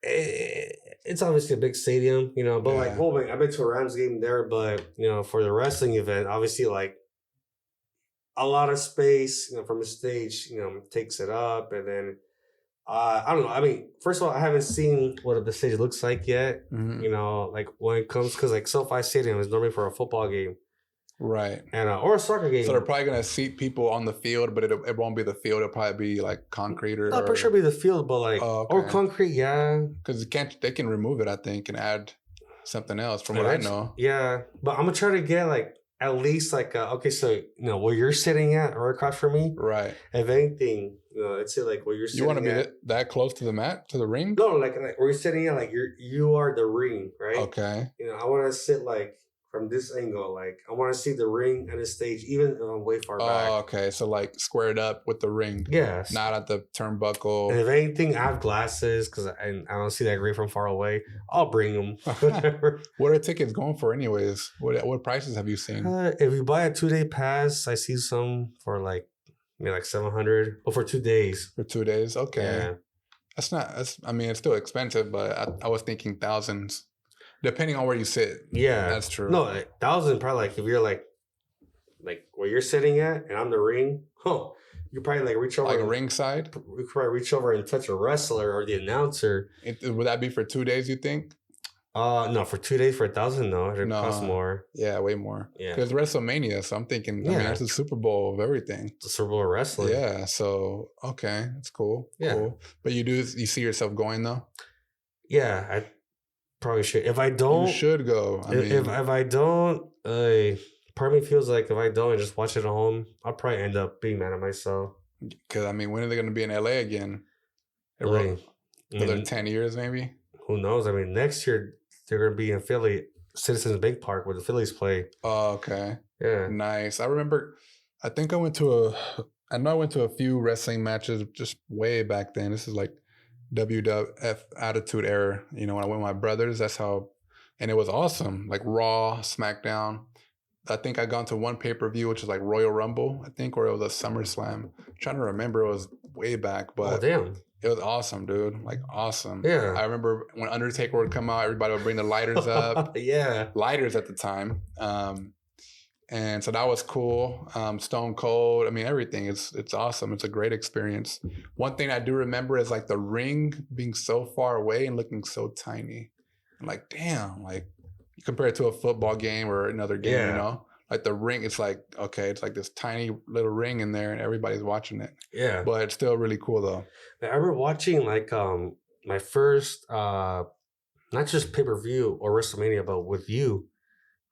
it's obviously a big stadium, you know, but like, I've been to a Rams game there, but, you know, for the wrestling event, obviously, like, a lot of space, you know, from the stage, you know, takes it up, and then, I don't know. I mean, first of all, I haven't seen what the stage looks like yet, you know, like, when it comes, because, like, SoFi Stadium is normally for a football game. Right. And or a soccer game. So they're probably going to seat people on the field, but it won't be the field. It'll probably be like concrete or... No, I'm pretty sure it'll be the field, but like... or concrete, yeah. Because they can remove it, I think, and add something else from what I know. Yeah. But I'm going to try to get like at least like... okay, so, you know, where you're sitting at right across from me. Right. If anything, you know, let's say like where you're sitting at. You want to be that close to the mat, to the ring? No, like where you're sitting at, like you are the ring, right? Okay. You know, I want to sit like... from this angle, like I want to see the ring and the stage, even way far back. Oh, okay. So like squared up with the ring. Yes. Not at the turnbuckle. And if anything, I have glasses because I don't see that great from far away. I'll bring them. What are tickets going for, anyways? What prices have you seen? If you buy a 2-day pass, I see some for like maybe like $700, but for 2 days. For 2 days, okay. Yeah. I mean, it's still expensive, but I was thinking thousands. Depending on where you sit. Yeah. That's true. No, 1,000 probably like if you're like where you're sitting at and I'm the ring, you probably like reach over. Like ringside? You could probably reach over and touch a wrestler or the announcer. Would that be for 2 days, you think? No, for 2 days for 1,000, no. It'd cost more. Yeah, way more. Yeah. Because WrestleMania, so I'm thinking, I mean, that's the Super Bowl of everything. The Super Bowl of wrestling. Yeah, so, okay, that's cool. Yeah. Cool. But you see yourself going, though? Yeah, I probably should. If I don't... You should go. If I don't, part of me feels like if I don't and just watch it at home, I'll probably end up being mad at myself. Because, I mean, when are they going to be in LA again? Another 10 years, maybe? Who knows? I mean, next year, they're going to be in Philly, Citizens Bank Park, where the Phillies play. Oh, okay. Yeah. Nice. I remember, I went to a few wrestling matches just way back then. This is like WWF Attitude Era. You know, when I went with my brothers, that's how, and it was awesome. Like Raw, SmackDown. I think I gone to one pay-per-view, which is like Royal Rumble, I think, or it was a SummerSlam. I'm trying to remember, it was way back, but damn. It was awesome, dude. Like, awesome. Yeah. I remember when Undertaker would come out, everybody would bring the lighters up. Yeah. Lighters at the time. And so that was cool. Stone Cold. I mean, everything. It's awesome. It's a great experience. One thing I do remember is like the ring being so far away and looking so tiny. I'm like, damn, like you compare it to a football game or another game, you know? Like the ring, it's like, okay, it's like this tiny little ring in there and everybody's watching it. Yeah. But it's still really cool though. I remember watching like my first not just pay-per-view or WrestleMania, but with you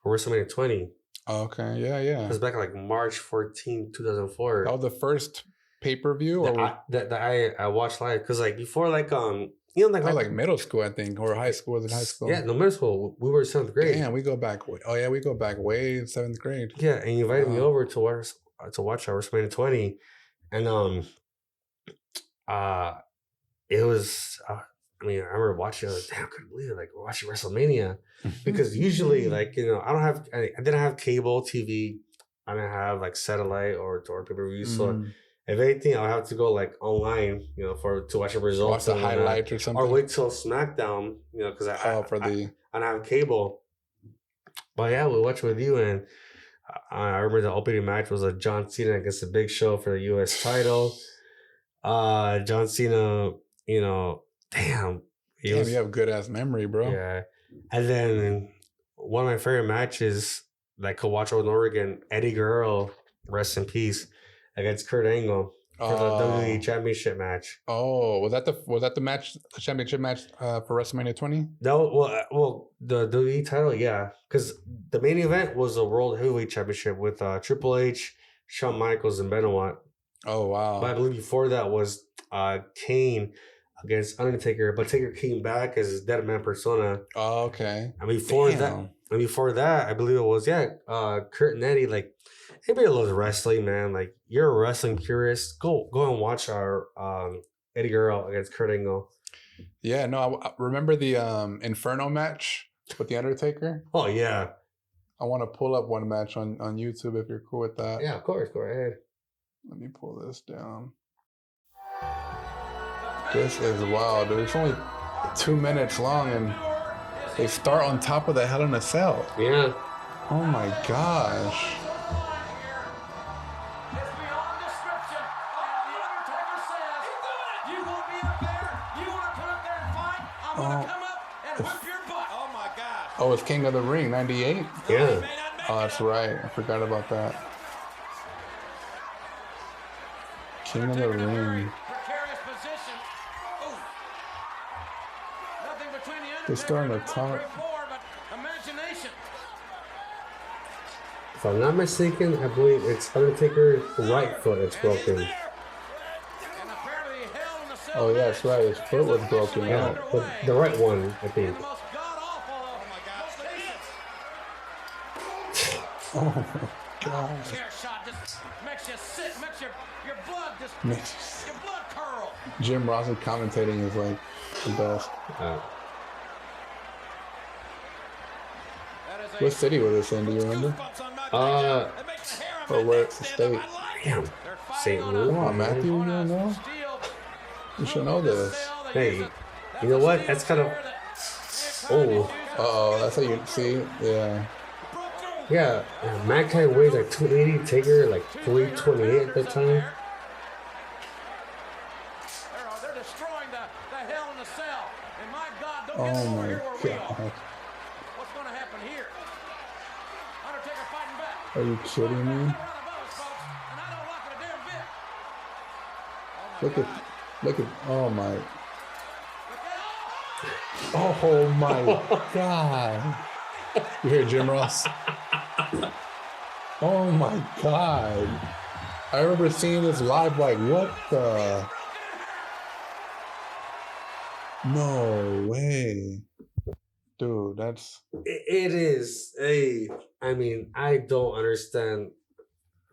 for WrestleMania 20. Okay, yeah. It was back like March 14, 2004. That was the first pay-per-view that I watched live because like before like you know like middle school, I think, or high school. Was it high school? Yeah, no, middle school. We were in 7th grade. Damn, we go back. Oh yeah, we go back way in 7th grade. Yeah, and you invited me over to watch our WrestleMania 20, and it was. I mean, I remember watching. I was like, damn, I couldn't believe it. Like we're watching WrestleMania because usually, like I didn't have cable TV. I didn't have like satellite or pay-per-view. So if anything, I'll have to go like online, you know, to watch the results, watch the highlights or something, or wait till SmackDown, you know, because I don't have cable. But yeah, we watched with you, and I remember the opening match was a John Cena against the Big Show for the U.S. title. John Cena, you know. Damn, you have good ass memory, bro. Yeah, and then one of my favorite matches that I could watch over and over again, Eddie Guerrero, rest in peace, against Kurt Angle for the WWE Championship match. Oh, was that the match, the championship match for WrestleMania 20? No, well, the WWE title, yeah, because the main event was a World Heavyweight Championship with Triple H, Shawn Michaels, and Benoit. Oh wow! But I believe before that was Kane against Undertaker, but Taker came back as his dead man persona. Oh, okay. And before that, I believe it was Kurt and Eddie. Like, everybody loves wrestling, man. Like, you're a wrestling purist, go and watch our Eddie Guerrero against Kurt Angle. Yeah, no, I remember the Inferno match with the Undertaker. Oh yeah. I want to pull up one match on YouTube if you're cool with that. Yeah, of course. Go ahead. Let me pull this down. This is wild, dude. It's only 2 minutes long, and they start on top of the Hell in a Cell. Yeah. Oh my gosh. Oh, it's King of the Ring, 98? Yeah. Oh, that's right. I forgot about that. King of the Ring. They're starting to talk. If I'm not mistaken, I believe it's Undertaker's right foot that's broken. Oh, yeah, that's right. His foot was broken. Yeah, but the right one, I think. Oh my God. Your blood curl. Jim Ross commentating is like the best. What city was this in? Do you remember? Or where's the state? Damn. St. Louis. Come on, Matthew, you don't know? You should know this. Hey, you know what? That's kind of. Oh. Uh-oh, that's how you see. Yeah. Yeah, Mankind weighs like 280, Taker like 328 at that time. They're destroying the Hell in a Cell. And my God, don't get over here where we are. What's going to happen here? Undertaker fighting back. Are you kidding me? Look at, oh my. Oh my God. You hear Jim Ross? Oh my God. I remember seeing this live, like, what the? No way. Dude, that's. It is. Hey, I mean, I don't understand.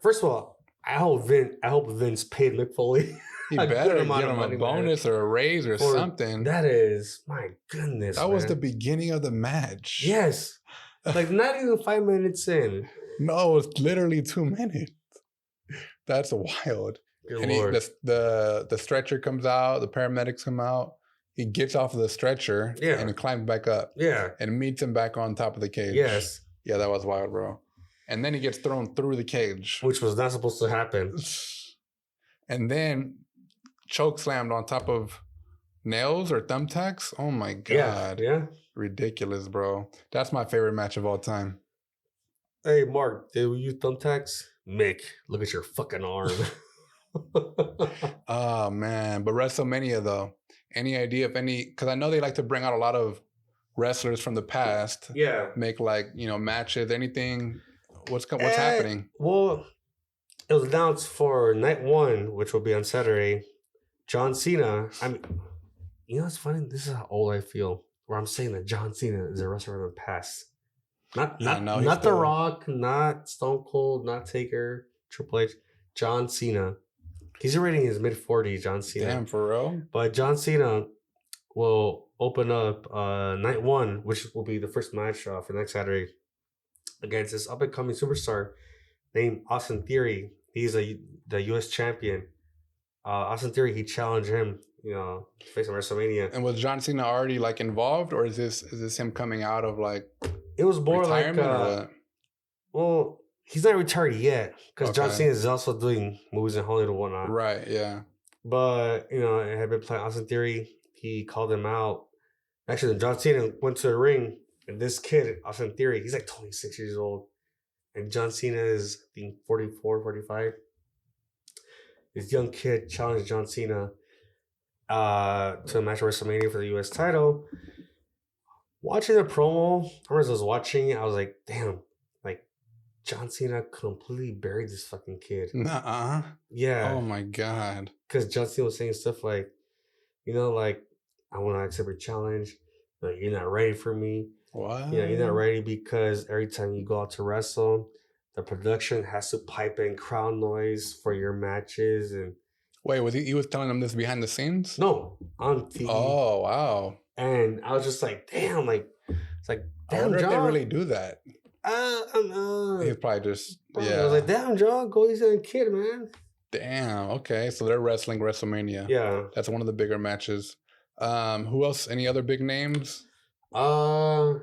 First of all, I hope Vince paid Mick Foley. He better get him a bonus or a raise or something. That is, my goodness. That was the beginning of the match. Yes. Like not even 5 minutes in. No, it's literally 2 minutes. That's wild. Good and Lord. The stretcher comes out, the paramedics come out. He gets off of the stretcher and climbs back up. Yeah. And meets him back on top of the cage. Yes. Yeah, that was wild, bro. And then he gets thrown through the cage. Which was not supposed to happen. And then choke slammed on top of nails or thumbtacks. Oh my God. Yeah. Ridiculous, bro. That's my favorite match of all time. Hey, Mark, did we use thumbtacks? Mick, look at your fucking arm. Oh, man. But WrestleMania, though. Any idea if any... Because I know they like to bring out a lot of wrestlers from the past. Yeah. Make, like, matches, anything. What's happening? Well, it was announced for night one, which will be on Saturday. John Cena. I mean, you know what's funny? This is how old I feel. Where I'm saying that John Cena is a wrestler in the past. Not The Rock, not Stone Cold, not Taker, Triple H. John Cena. He's already in his mid-40s, John Cena. Damn, for real? But John Cena will open up night one, which will be the first match for next Saturday, against this up-and-coming superstar named Austin Theory. He's the U.S. champion. Austin Theory, he challenged him, to face him at WrestleMania. And was John Cena already like involved, or is this him coming out of like? It was more retirement like, well, he's not retired yet because John Cena is also doing movies in Hollywood and whatnot. Right. Yeah. But it had been playing Austin Theory. He called him out. Actually, John Cena went to the ring, and this kid, Austin Theory, he's like 26 years old, and John Cena is, I think, 44, 45. This young kid challenged John Cena to a match at WrestleMania for the U.S. title. Watching the promo, I remember I was watching it, I was like, damn, like, John Cena completely buried this fucking kid. Nuh-uh. Yeah. Oh, my God. Because John Cena was saying stuff like, like, I want to accept your challenge. Like, you're not ready for me. What? You're not ready because every time you go out to wrestle, the production has to pipe in crowd noise for your matches. And wait, he was telling them this behind the scenes? No, on TV. Oh, wow. And I was just like, damn, like, it's like, damn, I wonder John. if they really do that. I don't know. He's probably just, I was like, damn, John, go easy on the kid, man. Damn, okay. So they're wrestling WrestleMania. Yeah. That's one of the bigger matches. Who else? Any other big names? Roman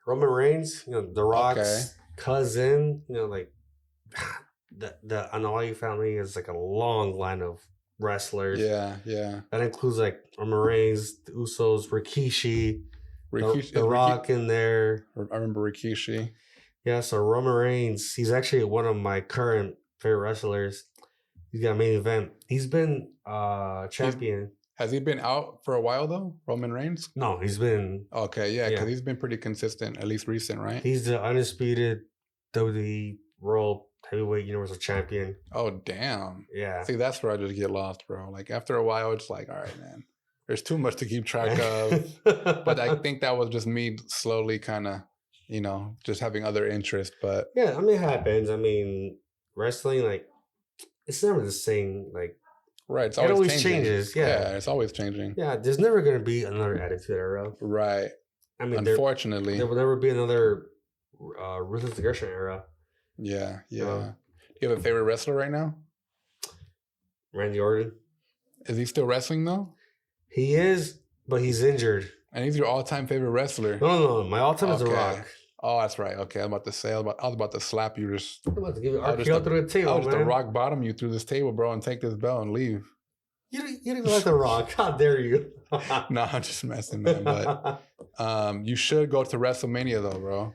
Reigns, The Rock's cousin, like the Anali family is like a long line of wrestlers. Yeah. That includes like Roman Reigns, the Usos, Rikishi, the Rock in there. I remember Rikishi. Yeah, so Roman Reigns, he's actually one of my current favorite wrestlers. He's got a main event. He's been champion. Has he been out for a while though, Roman Reigns? No, he's been... Okay, yeah, because he's been pretty consistent, at least recent, right? He's the undisputed WWE World Heavyweight Universal Champion. Oh, damn. Yeah. See, that's where I just get lost, bro. Like, after a while, it's like, all right, man. There's too much to keep track of. But I think that was just me slowly kind of, just having other interests. But yeah, I mean, it happens. I mean, wrestling, like, it's never the same, like... Right, it always changes. Yeah, it's always changing. Yeah, there's never going to be another Attitude Era. Right. I mean, unfortunately, there will never be another Ruthless Aggression Era. Yeah. Do you have a favorite wrestler right now? Randy Orton. Is he still wrestling though? He is, but he's injured. And he's your all-time favorite wrestler? No. My all-time is The Rock. Oh, that's right. Okay, I was about to slap you. I'm about to give you RKO through the table, I was to rock bottom you through this table, bro, and take this bell and leave. You didn't even like The Rock. How dare you? No, I'm just messing, man. But you should go to WrestleMania though, bro.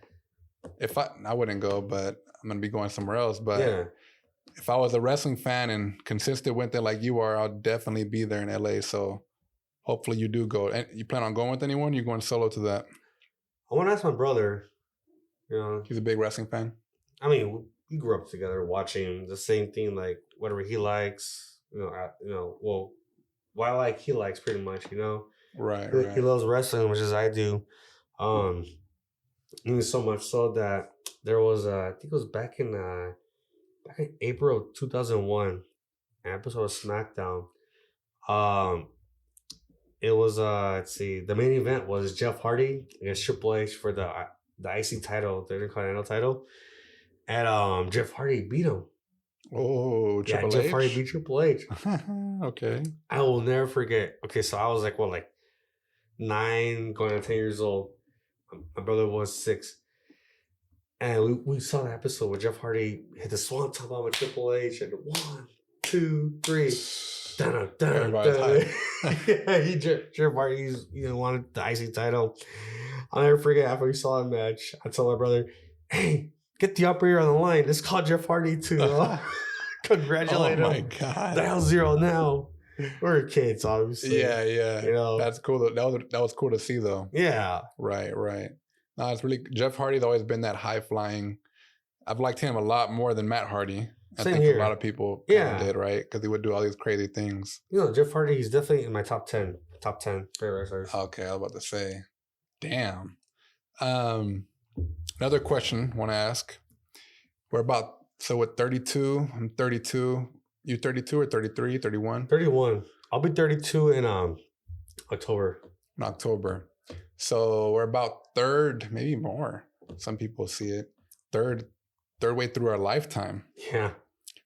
I wouldn't go, but I'm gonna be going somewhere else. But if I was a wrestling fan and consistent with it like you are, I'll definitely be there in LA. So hopefully you do go. And you plan on going with anyone? You're going solo to that? I want to ask my brother. He's a big wrestling fan. I mean, we grew up together watching the same thing, like whatever he likes. Well, what I like, he likes pretty much. Right. He loves wrestling, much as I do. Even so much so that there was, I think it was back in April of 2001, an episode of SmackDown. It was let's see, the main event was Jeff Hardy against Triple H for the IC title, the Intercontinental title, and Jeff Hardy beat him. Oh, Triple H? Jeff Hardy beat Triple H. Okay. I will never forget. Okay, so I was like 9, going on 10 years old. My brother was 6. And we saw the episode where Jeff Hardy hit the swanton bomb with Triple H, and 1, 2, 3. Jeff Hardy, wanted the IC title. I'll never forget after we saw the match, I told my brother, hey, get the operator on the line. Let's call Jeff Hardy to congratulate him. Oh my God. Dial 0 now. We're kids, obviously. Yeah. That's cool. That was cool to see though. Yeah. Right. No, it's really, Jeff Hardy's always been that high flying. I've liked him a lot more than Matt Hardy. I think a lot of people did, right? Because he would do all these crazy things. Jeff Hardy, he's definitely in my top 10 favorite wrestlers. Okay, I was about to say. Damn. Another question I want to ask. So with 32, I'm 32. You 32 or 33, 31? 31. I'll be 32 in October. In October. So we're about third, maybe more. Some people see it. Third way through our lifetime. Yeah.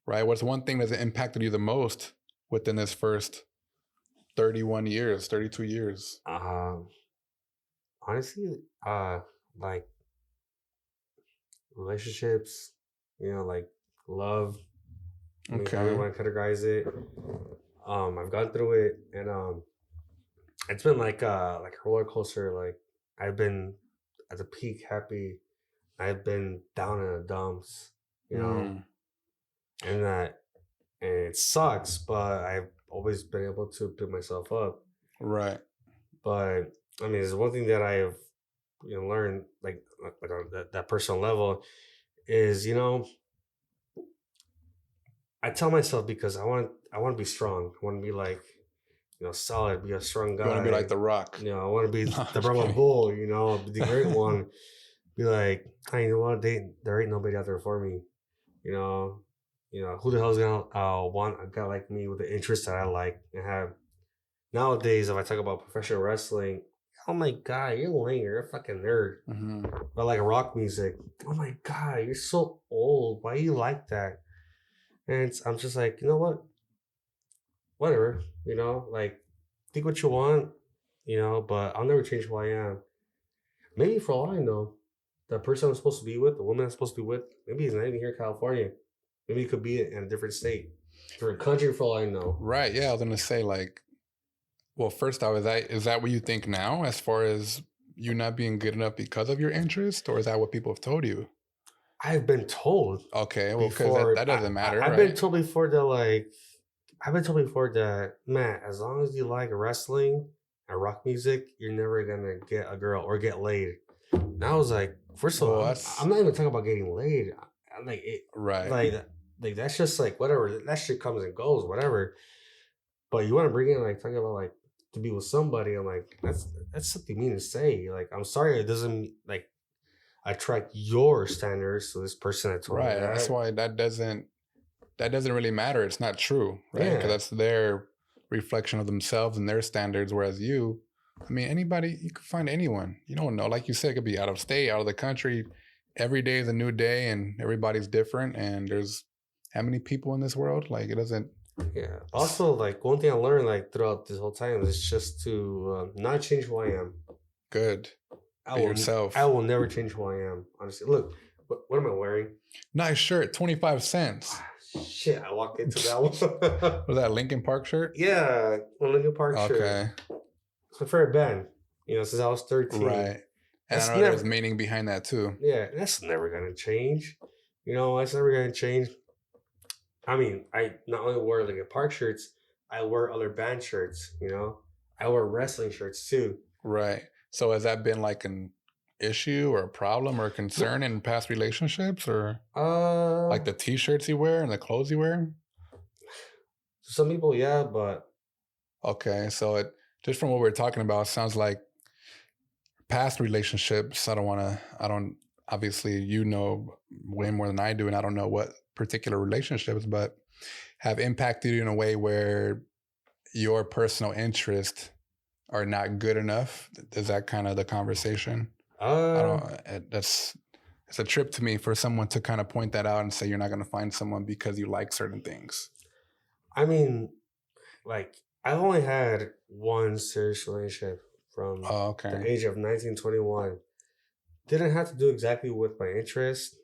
Right? What's one thing that's impacted you the most within this first 32 years? Honestly, like relationships, like love. Okay. I want to categorize it. I've gone through it, and it's been like a roller coaster. Like I've been at the peak happy, I've been down in the dumps, and it sucks. But I've always been able to pick myself up. Right. But I mean, there's one thing that I have learned, like on that personal level, is I tell myself, because I want to be strong. I want to be like, solid, be a strong guy. You want to be like The Rock. I want to be the Brahma Bull, be the great one. Be like, hey, you know what? There ain't nobody out there for me. Who the hell's gonna want a guy like me with the interests that I like and have? Nowadays, if I talk about professional wrestling, oh my God, you're lame. You're a fucking nerd. Mm-hmm. But like rock music, oh my God, you're so old. Why you like that? And I'm just like, you know what? Whatever, like, think what you want. you know, but I'll never change who I am. Maybe for all I know, the person I'm supposed to be with, the woman I'm supposed to be with, maybe he's not even here in California. Maybe he could be in a different state, different country for all I know. Right. Yeah. I was going to say, like, well, first off, is that what you think now as far as you not being good enough because of your interest, or is that what people have told you? I've been told. Okay. Well, because that doesn't matter. I've been told before that, man, as long as you like wrestling and rock music, you're never going to get a girl or get laid. And I was like, first of all, I'm not even talking about getting laid. I'm like, like that's just like whatever. That shit comes and goes, whatever. But you want to bring in like talking about like to be with somebody. I'm like, that's something mean to say. Like, I'm sorry, it doesn't like attract your standards to this person that told me that. That's why that doesn't really matter. It's not true, right? Because that's their reflection of themselves and their standards. Whereas you, I mean, anybody, you can find anyone. You don't know. Like you said, it could be out of state, out of the country. Every day is a new day, and everybody's different. And there's how many people in this world? Like, it doesn't. Yeah. Also, like, one thing I learned like throughout this whole time is just to not change who I am. Good. Be yourself. I will never change who I am. Honestly, look, what am I wearing? Nice shirt, 25 cents. Shit, I walked into that one. Was that a Linkin Park shirt? Yeah, a Linkin Park shirt. Okay. It's my favorite band. You know, since I was 13. Right. And I know there's meaning behind that too. Yeah, that's never gonna change. You know, that's never gonna change. I mean, I not only wear Linkin Park shirts, I wear other band shirts. You know, I wear wrestling shirts too. Right. So has that been like an issue or a problem or a concern in past relationships, or like the T-shirts you wear and the clothes you wear? Some people, yeah, but okay. So it just from what we're talking about, sounds like past relationships. I don't obviously you know way more than I do, and I don't know what particular relationships, but have impacted you in a way where your personal interests are not good enough. Is that kind of the conversation? It's a trip to me for someone to kind of point that out and say you're not going to find someone because you like certain things. I mean, like, I've only had one serious relationship from the age of 19, 21. Didn't have to do exactly with my interest.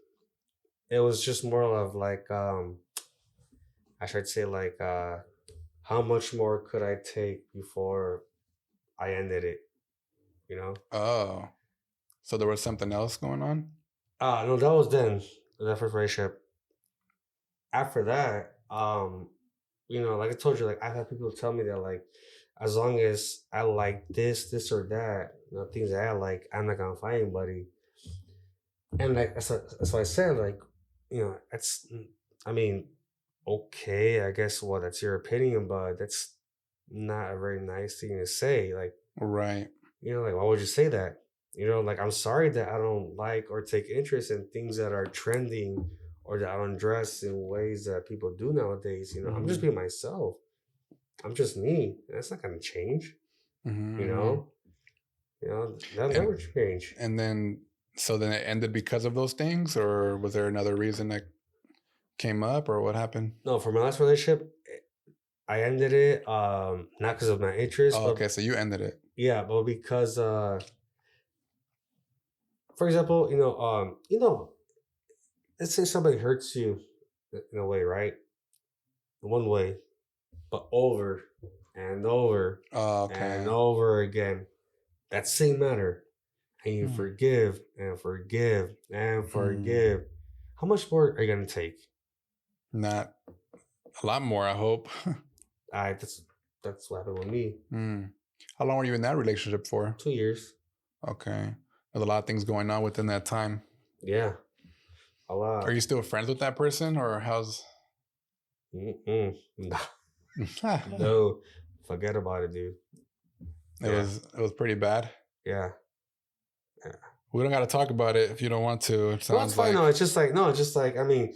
It was just more of like, I should say like, how much more could I take before I ended it, you know? Oh. So there was something else going on? No, that was then, that first relationship. After that, you know, like I told you, like I've had people tell me that like, as long as I like this or that, you know, things that I like, I'm not gonna find anybody. And like that's what I said, like, you know, I mean, okay, I guess that's your opinion, but that's not a very nice thing to say. Like, right. You know, like, why would you say that? You know, like, I'm sorry that I don't like or take interest in things that are trending or that I don't dress in ways that people do nowadays. You know, I'm just being myself. I'm just me. That's not going to change. Mm-hmm. You know, that'll never change. And then, so then it ended because of those things, or was there another reason that came up, or what happened? No, for my last relationship, I ended it not because of my interest. Oh, okay, so you ended it. Yeah, but because, for example, you know, let's say somebody hurts you in a way, right? One way, but over and over and over again. That same matter. And you forgive and forgive and forgive. How much more are you going to take? Not a lot more, I hope. That's what happened with me. How long were you in that relationship for? 2 years. Okay. There's a lot of things going on within that time. Yeah. A lot. Are you still friends with that person, or how's... No. No. Forget about it, dude. It was pretty bad? Yeah. We don't got to talk about it if you don't want to. It sounds it's fine. like... No, it's just like, I mean,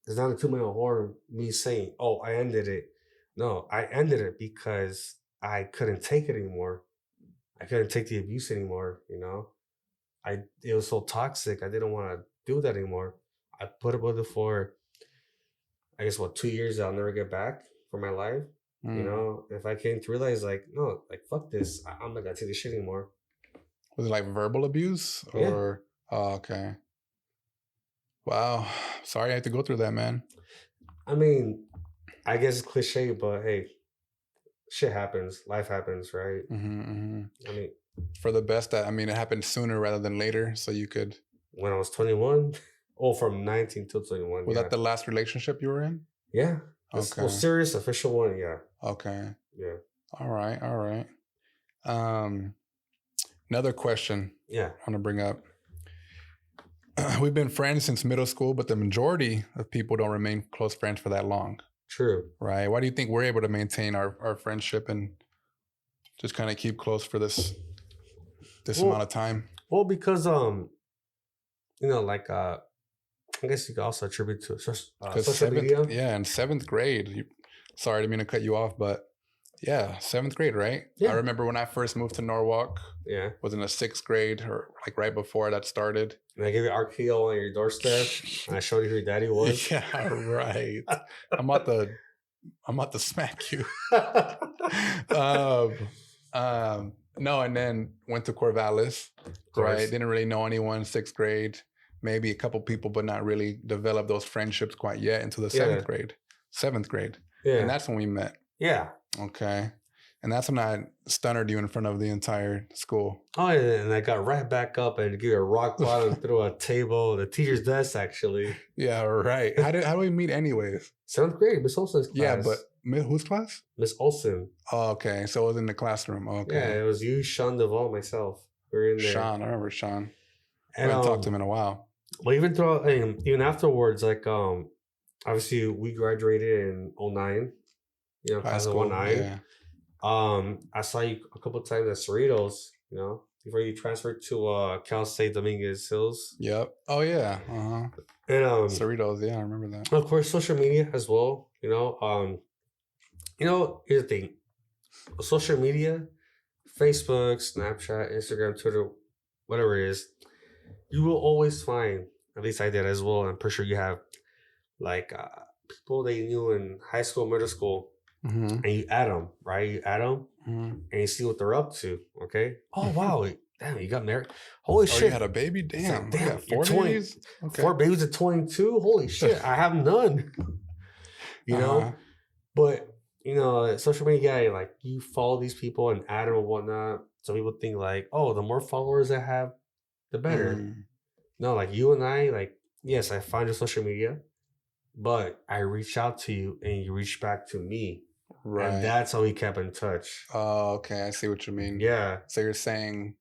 it's not a 2 minute horn me saying, oh, I ended it. No, I ended it because I couldn't take it anymore. I couldn't take the abuse anymore, you know? It was so toxic. I didn't want to do that anymore. I put up with it for, I guess, 2 years I'll never get back for my life. You know, if I came to realize like, no, like fuck this, I'm not gonna take this shit anymore. Was it like verbal abuse or? Yeah. Oh, okay. Wow. Sorry I had to go through that, man. I mean, I guess it's cliche, but hey, shit happens. Life happens, right? I mean, for the best that, I mean, it happened sooner rather than later. So you could. When I was 21, from 19 to 21. Was that the last relationship you were in? Yeah. Okay. Most serious, official one, yeah. Okay. Yeah. All right. Another question. Yeah. I want to bring up. We've been friends since middle school, but the majority of people don't remain close friends for that long. True. Right. Why do you think we're able to maintain our friendship and just kind of keep close for this amount of time? Well, because you know, like I guess you could also attribute to social media. Yeah, in 7th grade. Sorry, I didn't mean to cut you off, but yeah, 7th grade, right? Yeah. I remember when I first moved to Norwalk. Yeah. Was in the 6th grade or like right before that started. And I gave you RKO on your doorstep and I showed you who your daddy was. Yeah, right. I'm about to smack you. No, and then went to Corvallis, right? Didn't really know anyone, 6th grade. Maybe a couple people, but not really developed those friendships quite yet until the 7th grade. 7th grade. Yeah. And that's when we met. Yeah. Okay. And that's when I stunnered you in front of the entire school. Oh, yeah. And I got right back up and gave you a rock bottom through a table, the teacher's desk, actually. Yeah, right. How do we meet anyways? 7th grade, Miss Olsen's class. Yeah, but whose class? Miss Olsen. Oh, okay. So it was in the classroom. Okay. Yeah, it was you, Sean Duvall, myself. We were in there. Sean, I remember Sean. I haven't talked to him in a while. Well, even afterwards, like obviously we graduated in 2009. You know, class of 2009. Yeah. I saw you a couple of times at Cerritos, you know, before you transferred to Cal State Dominguez Hills. Yep. Oh yeah. Uh-huh. And Cerritos, yeah, I remember that. Of course, social media as well. You know, here's the thing. Social media, Facebook, Snapchat, Instagram, Twitter, whatever it is, you will always find, at least I did as well, I'm pretty sure you have, like people that you knew in high school, middle school, and you add them, right? You add them, and you see what they're up to, okay? Oh, wow. Damn, you got married. Holy shit. You had a baby? Damn. Like, damn, you got 4 babies? Okay. 4 babies at 22? Holy shit. I have none. You know? But, you know, social media, like, you follow these people and add them and whatnot. Some people think, like, oh, the more followers I have, the better. No, like, you and I, like, yes, I find your social media, but I reach out to you and you reach back to me. Right. And that's how we kept in touch. Oh, okay. I see what you mean. Yeah. So you're saying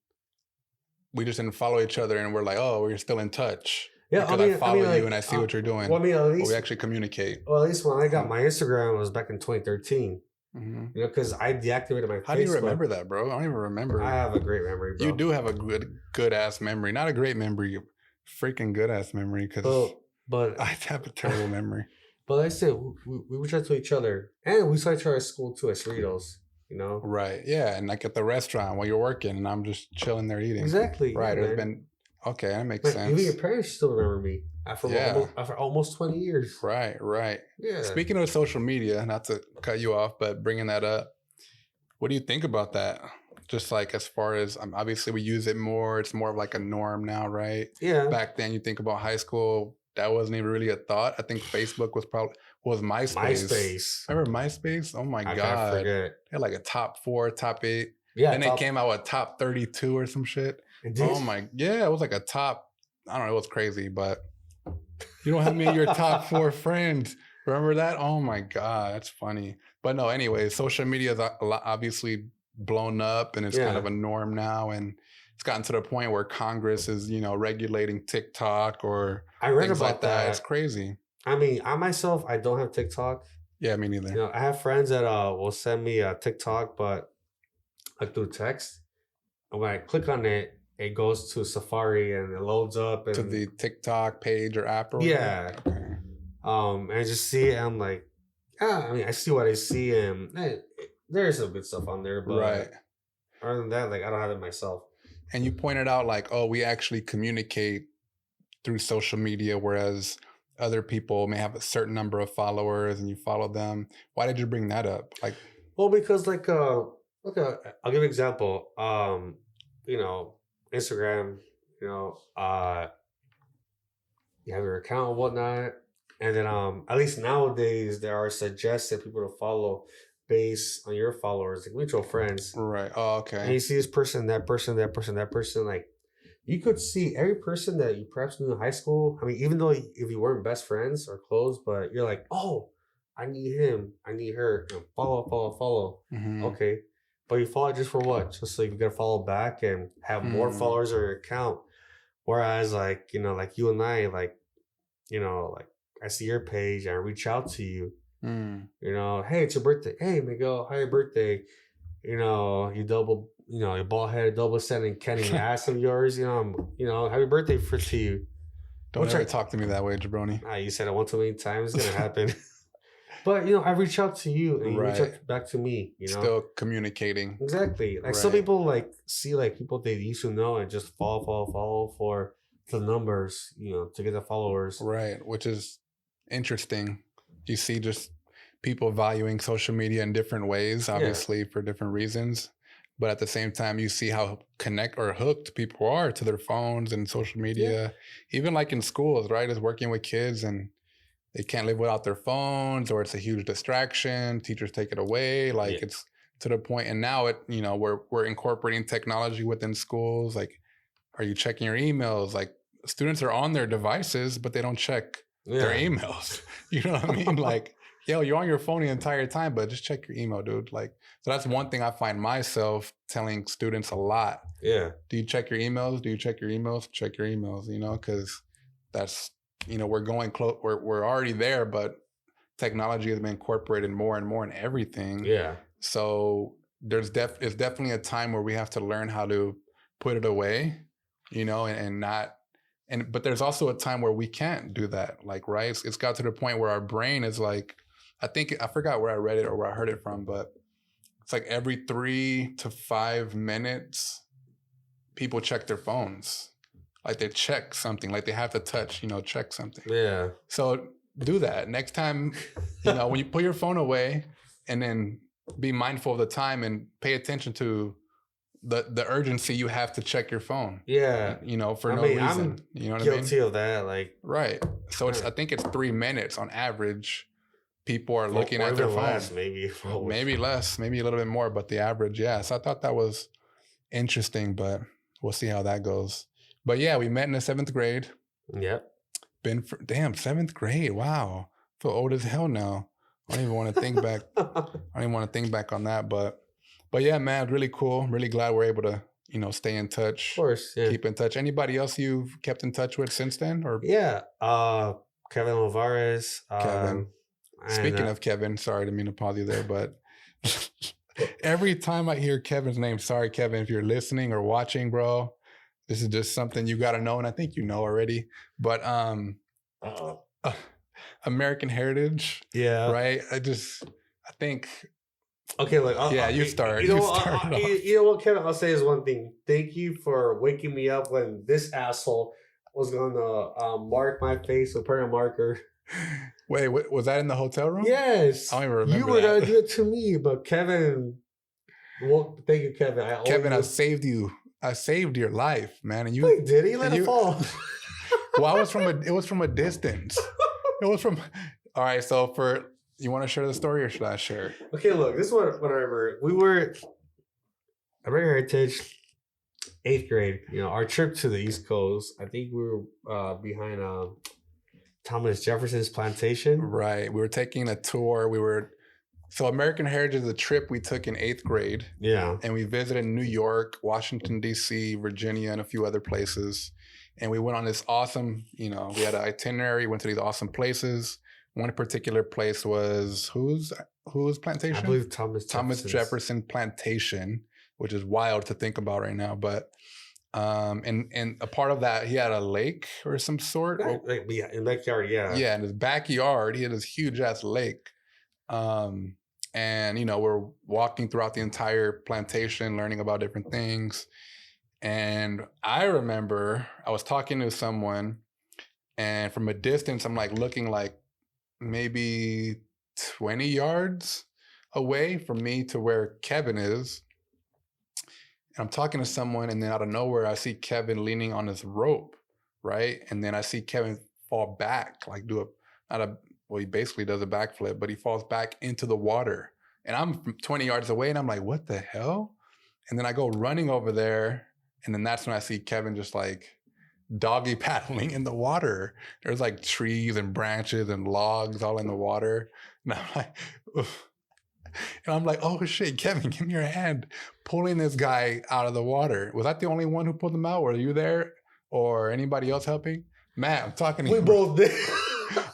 we just didn't follow each other and we're like, oh, we're still in touch. Yeah, because I follow you and I see what you're doing. Well, at least we actually communicate. Well, at least when I got my Instagram, it was back in 2013. You know, because I deactivated my Facebook. How do you remember that, bro? I don't even remember. I have a great memory, bro. You do have a good ass memory. Not a great memory, freaking good ass memory. Because but I have a terrible memory. But like I said, we reached out to each other, and we saw each other at school too, at Cerritos. You know, right? Yeah, and like at the restaurant while you're working, and I'm just chilling there eating. Exactly. Right. It's been okay. That makes sense. Even your parents still remember me after almost 20 years. Right. Yeah. Speaking of social media, not to cut you off, but bringing that up, what do you think about that? Just like as far as obviously we use it more. It's more of like a norm now, right? Yeah. Back then, you think about high school. That wasn't even really a thought. I think Facebook was MySpace. Remember MySpace? Oh my God. I forget. They had like a top 4, top 8. Yeah. Then they came out with top 32 or some shit. Oh my, yeah. It was like a top, I don't know. It was crazy, but you don't have me in your top 4 friends. Remember that? Oh my God. That's funny. But no, anyway, social media is obviously blown up and it's kind of a norm now. And it's gotten to the point where Congress is, you know, regulating TikTok or I read things about like that. It's crazy. I mean, I myself, I don't have TikTok. Yeah, me neither. You know, I have friends that will send me a TikTok, but like through text. And when I click on it, it goes to Safari and it loads up and to the TikTok page or app or whatever. Yeah. Okay. And I just see it. And I'm like, I mean, I see what I see, and there is some good stuff on there, but other than that, like I don't have it myself. And you pointed out like, oh, we actually communicate through social media, whereas other people may have a certain number of followers and you follow them. Why did you bring that up? Like, well, because like I'll give you an example. Instagram, you have your account and whatnot. And then at least nowadays there are suggested people to follow based on your followers, like mutual friends. Right. Oh, okay. And you see this person, that person, that person, that person, like you could see every person that you perhaps knew in high school. I mean, even though if you weren't best friends or close, but you're like, oh, I need him, I need her. And follow. Mm-hmm. Okay. But you follow just for what? Just so you can follow back and have more followers on your account. Whereas like you and I, like I see your page, I reach out to you. Hey, it's your birthday. Hey, Miguel, happy birthday. You double, your bald head, double sending Kenny ass of yours. Happy birthday to you. Don't ever talk to me that way, jabroni. You said it one too many times. It's gonna happen. But I reach out to you and you reach out back to me. Still communicating. Exactly. Like some people like see like people they used to know and just follow for the numbers, to get the followers. Right, which is interesting. You see just people valuing social media in different ways, obviously for different reasons. But at the same time, you see how hooked people are to their phones and social media. Even like in schools, right? Is working with kids and they can't live without their phones, or it's a huge distraction. Teachers take it away. Like it's to the point. And now we're incorporating technology within schools. Like, are you checking your emails? Like students are on their devices, but they don't check their emails. You know what I mean? Like, yo, you're on your phone the entire time, but just check your email, dude. Like, so that's one thing I find myself telling students a lot. Yeah. Do you check your emails? Do you check your emails? Check your emails, because that's, we're going close. We're already there, but technology has been incorporated more and more in everything. Yeah. So it's definitely a time where we have to learn how to put it away, and not. But there's also a time where we can't do that. Like, right? It's got to the point where our brain is like, I forgot where I read it or where I heard it from, but it's like every 3 to 5 minutes, people check their phones. Like they check something, like they have to touch, check something. Yeah. So do that. Next time, when you put your phone away, and then be mindful of the time and pay attention to the urgency you have to check your phone. Yeah. For no reason. You know what I mean? Guilty of that. Like, right. So I think it's 3 minutes on average. People are looking at their phones. Maybe less, maybe a little bit more, but the average, yeah. So I thought that was interesting, but we'll see how that goes. But yeah, we met in the 7th grade. Yep. Been for 7th grade. Wow. I feel old as hell now. I don't even want to think back. I don't even want to think back on that, but yeah, man, really cool. I'm really glad we're able to, stay in touch. Of course, yeah. Keep in touch. Anybody else you've kept in touch with since then? Or Kevin Alvarez. Kevin. Speaking of Kevin, sorry to mean to pause you there, but every time I hear Kevin's name, sorry, Kevin, if you're listening or watching, bro, this is just something you got to know, and I think you know already. But American Heritage, right? I think. Okay, like you start. You know what, Kevin? I'll say is one thing. Thank you for waking me up when this asshole was going to mark my face with a permanent marker. Wait, was that in the hotel room? Yes. I don't even remember. You were going to do it to me, but Kevin. Well, thank you, Kevin. I saved you. I saved your life, man. And you Wait, did he let it fall? Well, it was from a distance. It was from. All right, so you want to share the story or should I share? Okay, look, this is what I remember. We were American Heritage, 8th grade. Our trip to the East Coast. I think we were behind Thomas Jefferson's plantation. Right. We were taking a tour. So American Heritage is a trip we took in 8th grade. Yeah. And we visited New York, Washington, D.C., Virginia, and a few other places. And we went on this awesome, we had an itinerary, went to these awesome places. One particular place was whose plantation? I believe Thomas Jefferson Plantation, which is wild to think about right now. But and a part of that, he had a lake or some sort. In backyard, yeah. Yeah, in his backyard, he had this huge ass lake. And we're walking throughout the entire plantation, learning about different things. And I remember I was talking to someone, And from a distance, I'm like looking like maybe 20 yards away from me to where Kevin is. And I'm talking to someone, and then out of nowhere, I see Kevin leaning on his rope, right? And then I see Kevin fall back, like he basically does a backflip, but he falls back into the water. And I'm 20 yards away, and I'm like, what the hell? And then I go running over there, and then that's when I see Kevin just like doggy paddling in the water. There's like trees and branches and logs all in the water. And I'm like, oof. And I'm like, oh shit, Kevin, give me your hand. Pulling this guy out of the water. Was I the only one who pulled him out? Were you there? Or anybody else helping? Matt, I'm talking to you. We both did.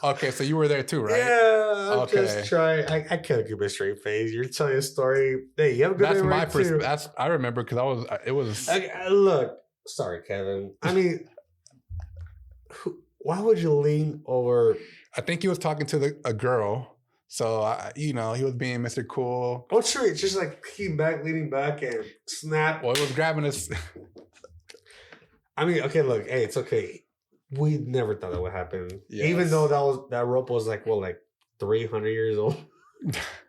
Okay, so you were there too, right? Yeah, I'm just trying. I can't keep a straight face. You're telling a story. Hey, you have a good That's my perspective. I remember because it was. Look, sorry, Kevin. I mean, why would you lean over? I think he was talking to a girl. So, he was being Mr. Cool. Oh, true. It's just like leaning back and snap. Well, it was grabbing us. I mean, okay, look. Hey, it's okay. We never thought that would happen. Yes. Even though that rope was like 300 years old.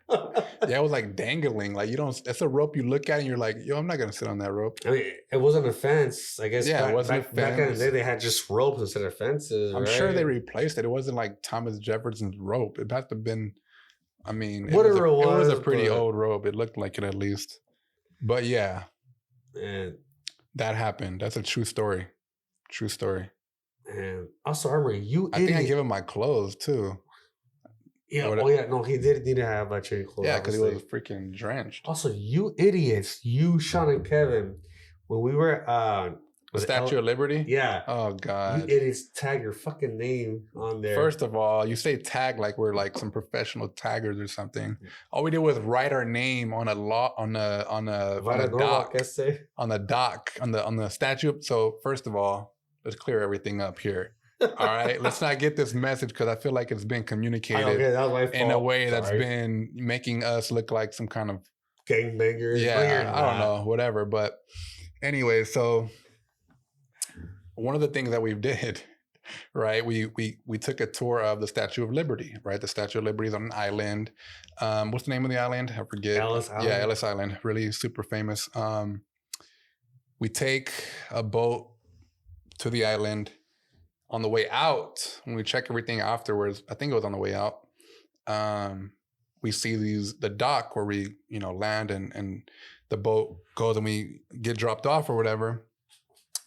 Yeah, it was like dangling. Like that's a rope you look at and you're like, yo, I'm not going to sit on that rope. I mean, it wasn't a fence. I guess it wasn't a fence. Back in the day, they had just ropes instead of fences. I'm sure they replaced it. It wasn't like Thomas Jefferson's rope. It had to have been, it was a pretty old rope. It looked like it at least. But yeah, and that happened. That's a true story. True story. And also, I think I gave him my clothes too. Yeah. No, he did need to have a change of clothes. Yeah, because he was freaking drenched. Also, you idiots, Sean and Kevin, when we were the Statue of Liberty? Yeah. Oh God. You idiots, tag your fucking name on there. First of all, you say tag like we're like some professional taggers or something. All we did was write our name on a dock. On the statue. So first of all, let's clear everything up here. All right, let's not get this message because I feel like it's been communicated in a way that's been making us look like some kind of gangbangers. Yeah, I don't know, whatever. But anyway, so one of the things that we did, right? We took a tour of the Statue of Liberty, right? The Statue of Liberty is on an island. What's the name of the island? I forget. Ellis Island. Yeah, Ellis Island, really super famous. We take a boat to the island. On the way out, when we check everything afterwards, I think it was on the way out, we see the dock where we, land and the boat goes and we get dropped off or whatever.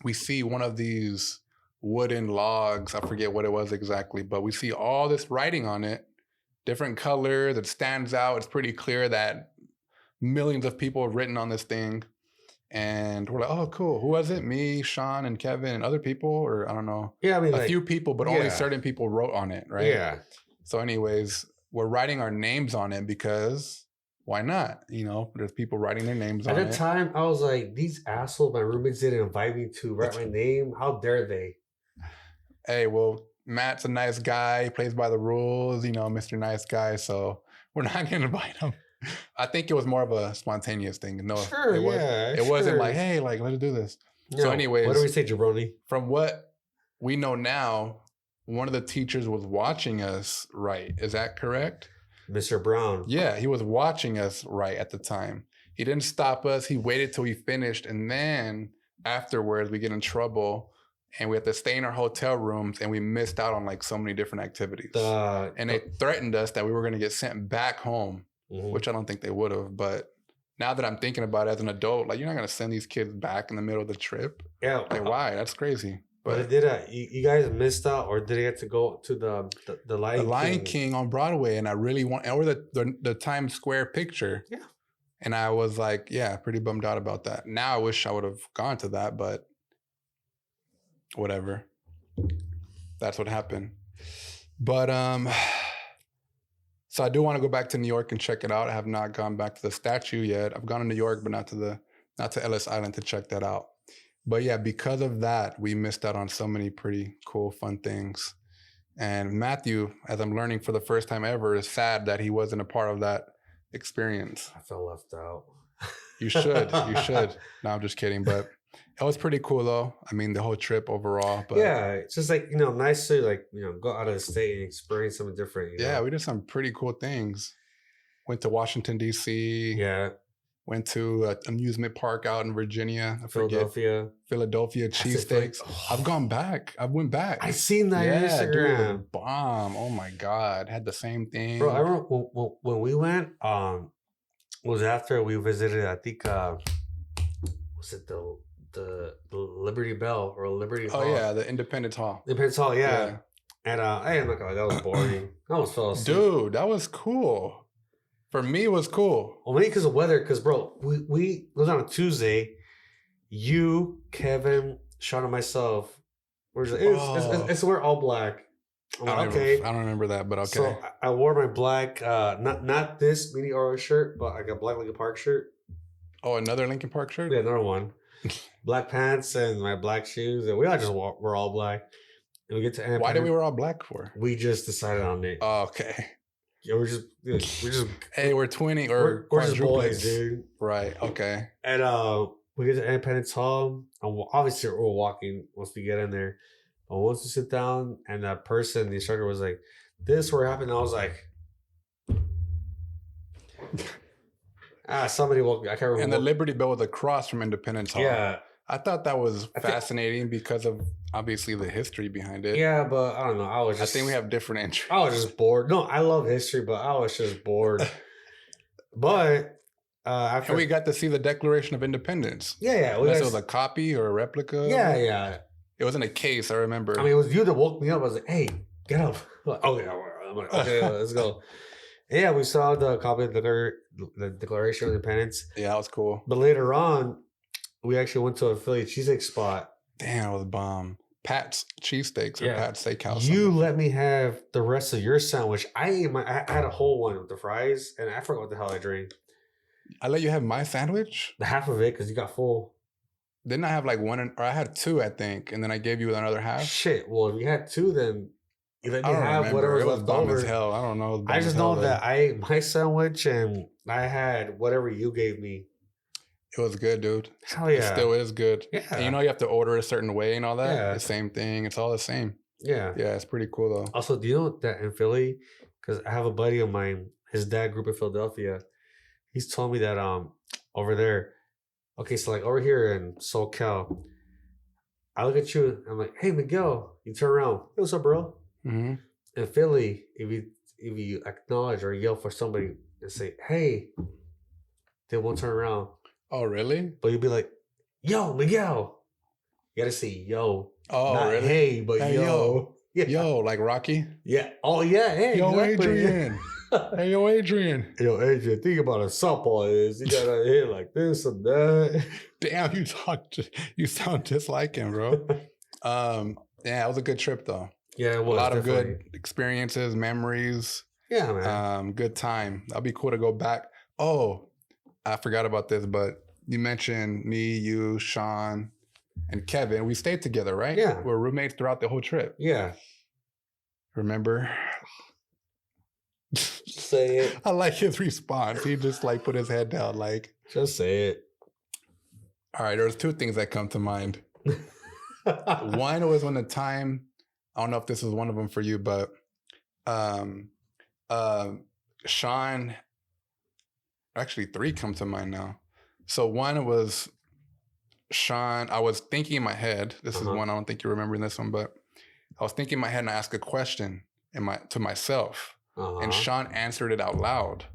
We see one of these wooden logs. I forget what it was exactly, but we see all this writing on it, different colors. It stands out. It's pretty clear that millions of people have written on this thing. And we're like, oh, cool. Who was it? Me, Sean, and Kevin, and other people? Or I don't know. Yeah, I mean, a few people, but only certain people wrote on it, right? Yeah. So anyways, we're writing our names on it because why not? There's people writing their names on it. At the time, I was like, these assholes, my roommates didn't invite me to write my name. How dare they? Hey, well, Matt's a nice guy. He plays by the rules, Mr. Nice Guy. So we're not going to invite him. I think it was more of a spontaneous thing. No, sure, it wasn't like, hey, like, let's do this. No. So anyways. What do we say, jabroni? From what we know now, one of the teachers was watching us write. Is that correct? Mr. Brown. Yeah, he was watching us write at the time. He didn't stop us. He waited till we finished. And then afterwards, we get in trouble and we have to stay in our hotel rooms and we missed out on like so many different activities. And they threatened us that we were going to get sent back home. Mm-hmm. Which I don't think they would have, but now that I'm thinking about it as an adult, like you're not gonna send these kids back in the middle of the trip. Yeah, like why? That's crazy. But you guys missed out, or did you get to go to the Lion King on Broadway? And I really want, or the Times Square picture. Yeah, and I was like, yeah, pretty bummed out about that. Now I wish I would have gone to that, but whatever. That's what happened. But so I do want to go back to New York and check it out. I have not gone back to the statue yet. I've gone to New York, but not to Ellis Island to check that out. But yeah, because of that, we missed out on so many pretty cool, fun things. And Matthew, as I'm learning for the first time ever, is sad that he wasn't a part of that experience. I felt left out. You should. No, I'm just kidding. But It was pretty cool though. I mean, the whole trip overall. But yeah, it's just like, nice to like, go out of the state and experience something different. Yeah, we did some pretty cool things. Went to Washington, D.C. Yeah. Went to an amusement park out in Virginia. Philadelphia cheesesteaks. I've gone back. I went back. I seen that on Instagram. Dude, bomb. Oh my God. Had the same thing. Bro, I remember when we went, was after we visited, I think, was it the Liberty Bell or Liberty Hall? Oh yeah, the Independence Hall. Independence Hall, yeah. And I am like, that was boring. I almost fell asleep. Dude, that was cool. For me, it was cool. Well, maybe because of weather. Because, bro, we was on a Tuesday. You, Kevin, Sean, and myself. We're all black. Okay. I don't remember that, but okay. So I wore my black, not this mini Oro shirt, but like a black Linkin Park shirt. Oh, another Linkin Park shirt? Yeah, another one. Black pants and my black shoes, and we're all black. And we get to Why did we wear all black for? We just decided on it. Oh, okay. Yeah, we're just hey, we're 20 or we're just boys, dude. Right. Okay. And we get to Independence Hall, and obviously we're walking once we get in there. But once we sit down, and the instructor was like, "This where happened," I was like, somebody woke me. I can't remember. And the Liberty Bell was across from Independence Hall. Yeah. I thought that was fascinating because of obviously the history behind it. Yeah, but I don't know. I think we have different interests. I was just bored. No, I love history, but I was just bored. But after we got to see the Declaration of Independence. Yeah. Unless it was a copy or a replica. Yeah. It was in a case, I remember. I mean, it was you that woke me up. I was like, "Hey, get up!" Like, I'm like, "Okay, let's go." Yeah, we saw the copy of the Declaration of Independence. Yeah, that was cool. But later on, we actually went to a Philly cheesesteak spot. Damn, it was bomb. Pat's Cheesesteaks or Pat's Steakhouse. You let me have the rest of your sandwich. I had a whole one with the fries, and I forgot what the hell I drank. I let you have my sandwich? The half of it, because you got full. Didn't I have like one, or I had two, I think, and then I gave you another half? Shit, well, if you had two, then you let me have remember. Whatever it was left bomb over. As hell. I don't know. I just know that I ate my sandwich, and I had whatever you gave me. It was good, dude. Hell yeah. It still is good. Yeah. And you have to order a certain way and all that. Yeah. The same thing. It's all the same. Yeah. Yeah, it's pretty cool though. Also, do you know that in Philly, because I have a buddy of mine, his dad grew up in Philadelphia. He's told me that over there, okay, so like over here in SoCal, I look at you, I'm like, "Hey, Miguel," you turn around, "Hey, what's up, bro?" Mm-hmm. In Philly, if you acknowledge or yell for somebody and say, "Hey," they won't turn around. Oh, really? But you'll be like, "Yo, Miguel." You gotta say "yo." Oh, not really? "Hey," but hey, yo. Yeah. Yo, like Rocky? Yeah. Oh, yeah. Hey, yo, exactly. Adrian. Hey, yo, Adrian. Yo, Adrian, think about a softball is. You gotta hit like this and that. Damn, you sound just like him, bro. Yeah, it was a good trip though. Yeah, it was. A lot of good experiences, memories. Yeah, man. Good time. That'd be cool to go back. Oh, I forgot about this, but you mentioned me, you, Sean, and Kevin. We stayed together, right? Yeah. We're roommates throughout the whole trip. Yeah. Remember? Say it. I like his response. He just like put his head down like. Just say it. All right, there's two things that come to mind. One was when the time, I don't know if this is one of them for you, but Sean, actually three come to mind now. So one was Sean, I was thinking in my head, this is one, I don't think you're remembering this one, but I was thinking in my head and I asked a question to myself, and Sean answered it out loud.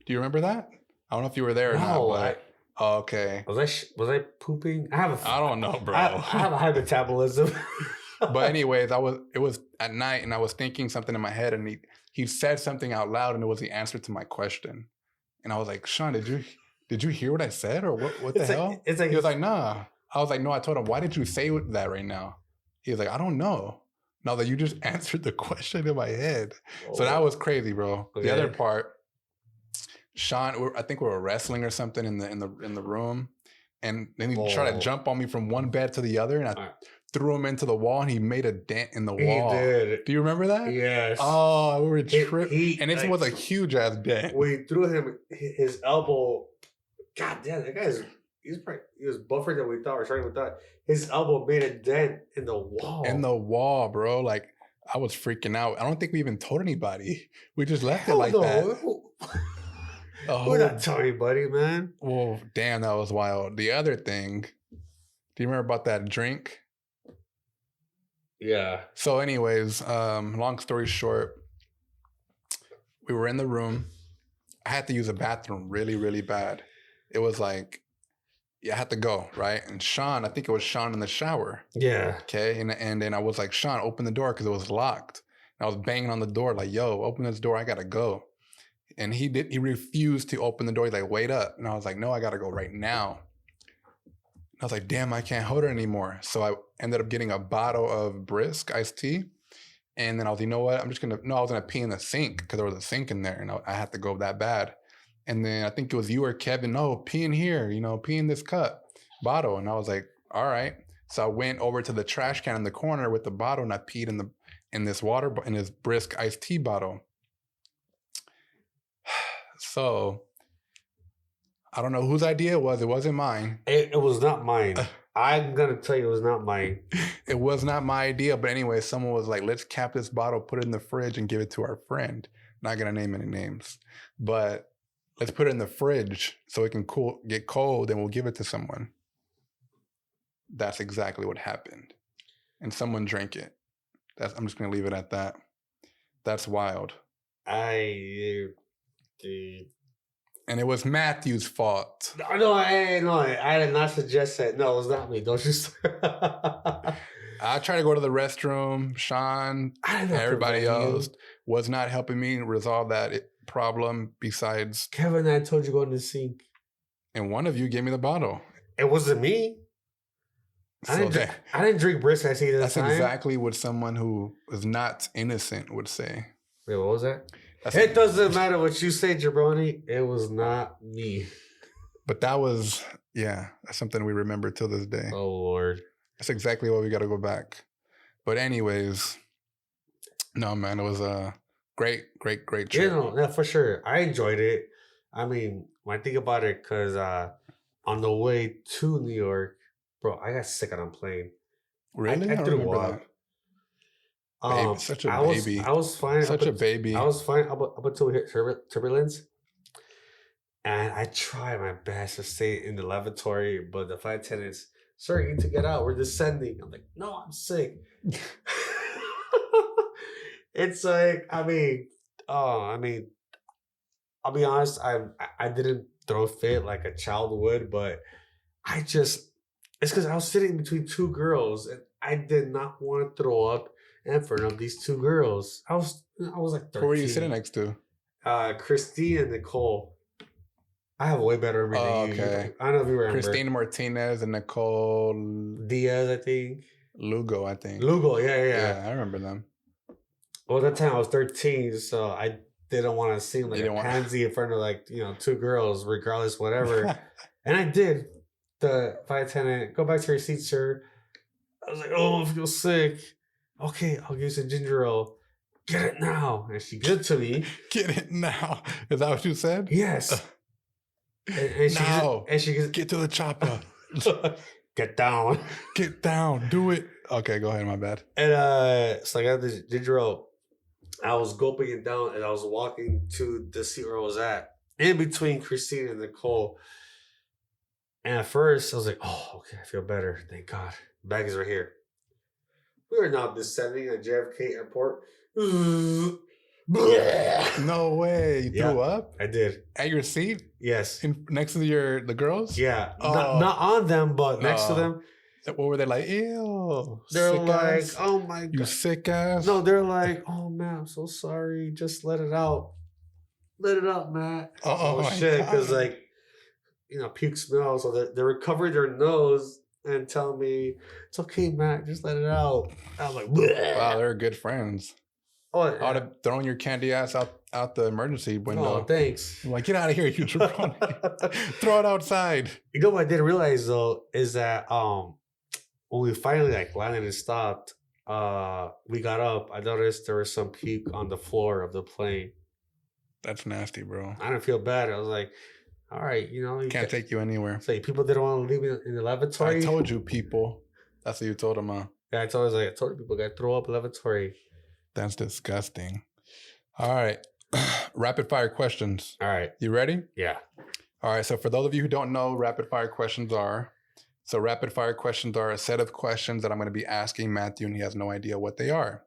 Do you remember that? I don't know if you were there or not, but okay. Was I pooping? I don't know, bro. I have a high metabolism. But anyways, it was at night and I was thinking something in my head and he said something out loud and it was the answer to my question. And I was like, Sean, did you hear what I said or what the hell? He was like, nah. I was like, no, I told him, why did you say that right now? He was like, I don't know. Now that you just answered the question in my head. Oh. So that was crazy, bro. Okay. The other part, Sean, I think we were wrestling or something in the room. And then he tried to jump on me from one bed to the other and I threw him into the wall and he made a dent in the wall. He did. Do you remember that? Yes. Oh, we were tripping. And it was a huge ass dent. We threw him his elbow. God damn, that guy's he was buffer than we thought, or shorter than we thought. His elbow made a dent in the wall. In the wall, bro. Like, I was freaking out. I don't think we even told anybody. We just left it like that. We're not telling anybody, man. Well, damn, that was wild. The other thing, do you remember about that drink? Yeah. So anyways, long story short, we were in the room. I had to use a bathroom really, really bad. It was like, I had to go, right? And Sean, I think it was Sean in the shower. Yeah. Okay. And then I was like, Sean, open the door because it was locked. And I was banging on the door like, yo, open this door. I got to go. And he refused to open the door. He's like, wait up. And I was like, no, I got to go right now. And I was like, damn, I can't hold her anymore. So I ended up getting a bottle of Brisk iced tea. And then I was, you know what? I was going to pee in the sink because there was a sink in there and I had to go that bad. And then I think it was you or Kevin, no, pee in here, pee in this bottle. And I was like, all right. So I went over to the trash can in the corner with the bottle and I peed in this Brisk iced tea bottle. So I don't know whose idea it was. It wasn't mine. It was not mine. I'm going to tell you it was not mine. It was not my idea. But anyway, someone was like, let's cap this bottle, put it in the fridge and give it to our friend. Not going to name any names. But let's put it in the fridge so it can get cold and we'll give it to someone. That's exactly what happened. And someone drank it. I'm just going to leave it at that. That's wild. And it was Matthew's fault. No, I did not suggest that. No, it was not me. Don't you I tried to go to the restroom. Sean, everybody else was not helping me resolve that problem besides... Kevin, I told you to go in the sink. And one of you gave me the bottle. It wasn't me. I didn't drink Brisk iced tea this time. That's exactly what someone who is not innocent would say. Wait, what was that? It doesn't matter what you say, Jabroni. It was not me. But that was, that's something we remember till this day. Oh, Lord. That's exactly why we got to go back. But anyways, no, man, it was a great trip. Yeah, for sure. I enjoyed it. I mean, when I think about it, because on the way to New York, bro, I got sick on a plane. Really? I threw up. Baby, such a baby. I was fine. Such a baby. I was fine up until we hit turbulence. And I tried my best to stay in the lavatory, but the flight attendants, sir, you need to get out. We're descending. I'm like, no, I'm sick. It's like, I'll be honest, I didn't throw a fit like a child would, but it's because I was sitting between two girls and I did not want to throw up in front of these two girls. I was like 13. Who were you sitting next to? Christine and Nicole. I have a way better memory than you. Okay. I don't know if you remember. Christine Martinez and Nicole Diaz, I think. Lugo, I think. Lugo, yeah. Yeah, I remember them. Well, at that time I was 13, so I didn't want to seem like a pansy in front of two girls, regardless, whatever. And I did. The flight attendant, go back to your seat, sir. I was like, oh, I feel sick. Okay, I'll give you some ginger ale. Get it now. And she gives it to me. Get it now. Is that what you said? Yes. And she goes, get to the chopper. Get down. Get down. Do it. Okay, go ahead. My bad. And so I got the ginger ale. I was gulping it down and I was walking to the seat where I was at, in between Christine and Nicole. And at first I was like, oh, okay, I feel better. Thank God. Bag is right here. We are now descending at JFK Airport. No way. You threw up? I did. At your seat? Yes. Next to the girls? Yeah. Not on them, but next to them. What were they like? Ew. They're like, ass. Oh my God. You sick ass? No, they're like, oh man, I'm so sorry. Just let it out. Let it out, Matt. Oh shit. Because puke smell. So they recovered their nose and tell me, it's okay, Matt, just let it out. I was like, bleh. Wow, they're good friends. Oh, I would have thrown your candy ass out the emergency window. Oh, thanks. I'm like, get out of here, you jabroni. Throw it outside. You know what I didn't realize though is that when we finally landed and stopped, we got up. I noticed there was some puke on the floor of the plane. That's nasty, bro. I didn't feel bad. I was like, all right, you can't take you anywhere. So people didn't want to leave in the lavatory. I told you, people. That's what you told them, huh? Yeah, I told people got to throw up lavatory. That's disgusting. All right. Rapid fire questions. All right. You ready? Yeah. All right. So for those of you who don't know, rapid fire questions are a set of questions that I'm going to be asking Matthew, and he has no idea what they are.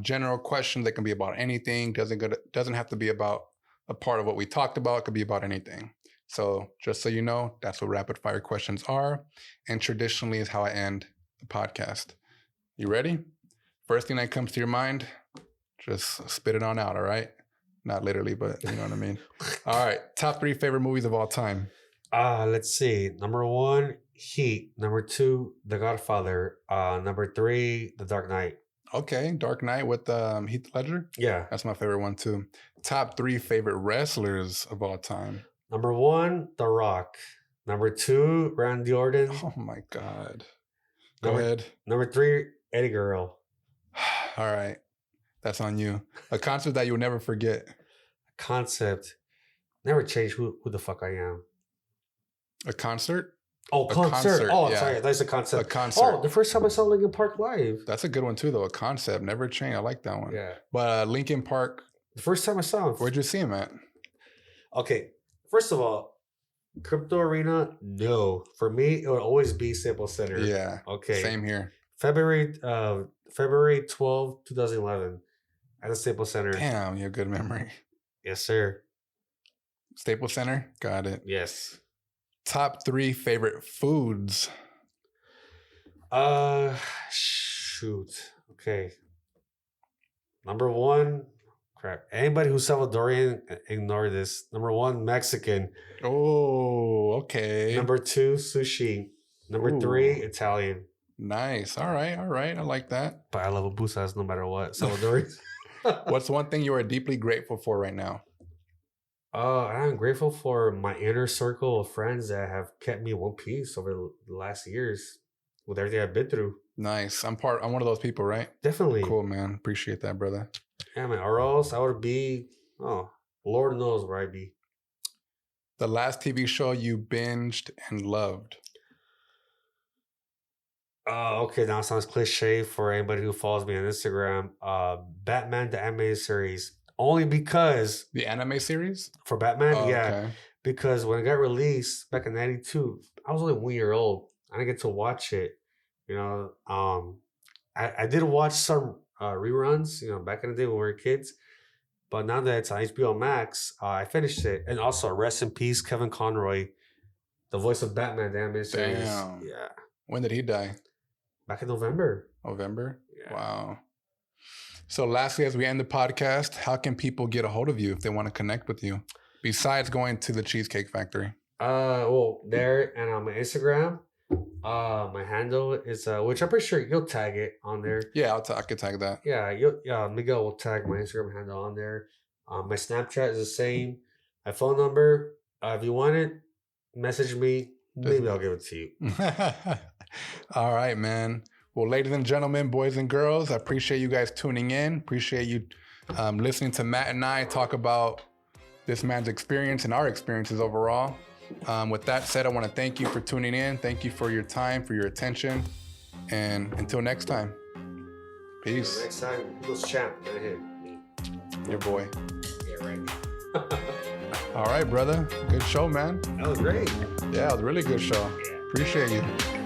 General questions that can be about anything. Doesn't have to be about a part of what we talked about. It could be about anything. So just so you know, that's what rapid fire questions are. And traditionally is how I end the podcast. You ready? First thing that comes to your mind, just spit it on out, all right? Not literally, but you know what I mean. All right. Top 3 favorite movies of all time. Let's see. Number 1, Heat. Number 2, The Godfather. Number 3, The Dark Knight. Okay. Dark Knight with Heath Ledger? Yeah. That's my favorite one too. Top 3 favorite wrestlers of all time. Number 1, The Rock. Number 2, Randy Orton. Oh my God. Go ahead. Number 3, Eddie Guerrero. All right. That's on you. A concept that you'll never forget. A concept. Never change who the fuck I am. A concert? Oh, concert. Oh, yeah. Sorry. That's a concept. A concert. Oh, the first time I saw Linkin Park live. That's a good one too, though. A concept. Never change. I like that one. Yeah. But Linkin Park. The first time I saw him. Where'd you see him at? Okay. First of all, Crypto Arena, no. For me, it would always be Staples Center. Yeah. Okay. Same here. February 12, 2011 at the Staples Center. Damn, you have good memory. Yes, sir. Staples Center? Got it. Yes. Top 3 favorite foods. Shoot. Okay. Number 1, crap. Anybody who's Salvadorian, ignore this. Number 1, Mexican. Oh, okay. Number 2, sushi. Number 3, Italian. Nice. All right. I like that. But I love abusas no matter what. Salvadorian. What's one thing you are deeply grateful for right now? I'm grateful for my inner circle of friends that have kept me in one piece over the last years with everything I've been through. Nice. I'm one of those people, right? Definitely. Cool, man. Appreciate that, brother. Yeah, man. Or else I would be, Lord knows where I'd be. The last TV show you binged and loved. Okay, now it sounds cliche for anybody who follows me on Instagram. Batman, the animated series. Only because... The anime series? For Batman, yeah. Okay. Because when it got released back in 92, I was only 1 year old. I didn't get to watch it. I did watch some reruns, back in the day when we were kids. But now that it's on HBO Max, I finished it. And also, rest in peace, Kevin Conroy, the voice of Batman, the animated series. Damn. Yeah. When did he die? Back in November. November? Yeah. Wow. So lastly, as we end the podcast, how can people get a hold of you if they want to connect with you? Besides going to the Cheesecake Factory. There and on my Instagram, my handle is which I'm pretty sure you'll tag it on there. Yeah, I could tag that. Yeah, Miguel will tag my Instagram handle on there. My Snapchat is the same. My phone number, if you want it, message me. Maybe I'll give it to you. All right, man. Well, ladies and gentlemen, boys and girls, I appreciate you guys tuning in. Appreciate you listening to Matt and I talk about this man's experience and our experiences overall. With that said, I want to thank you for tuning in. Thank you for your time, for your attention. And until next time, peace. Next time, who's champ? Not him. Me. Your boy. Yeah, right. All right, brother. Good show, man. That was great. Yeah, it was a really good show. Yeah. Appreciate you.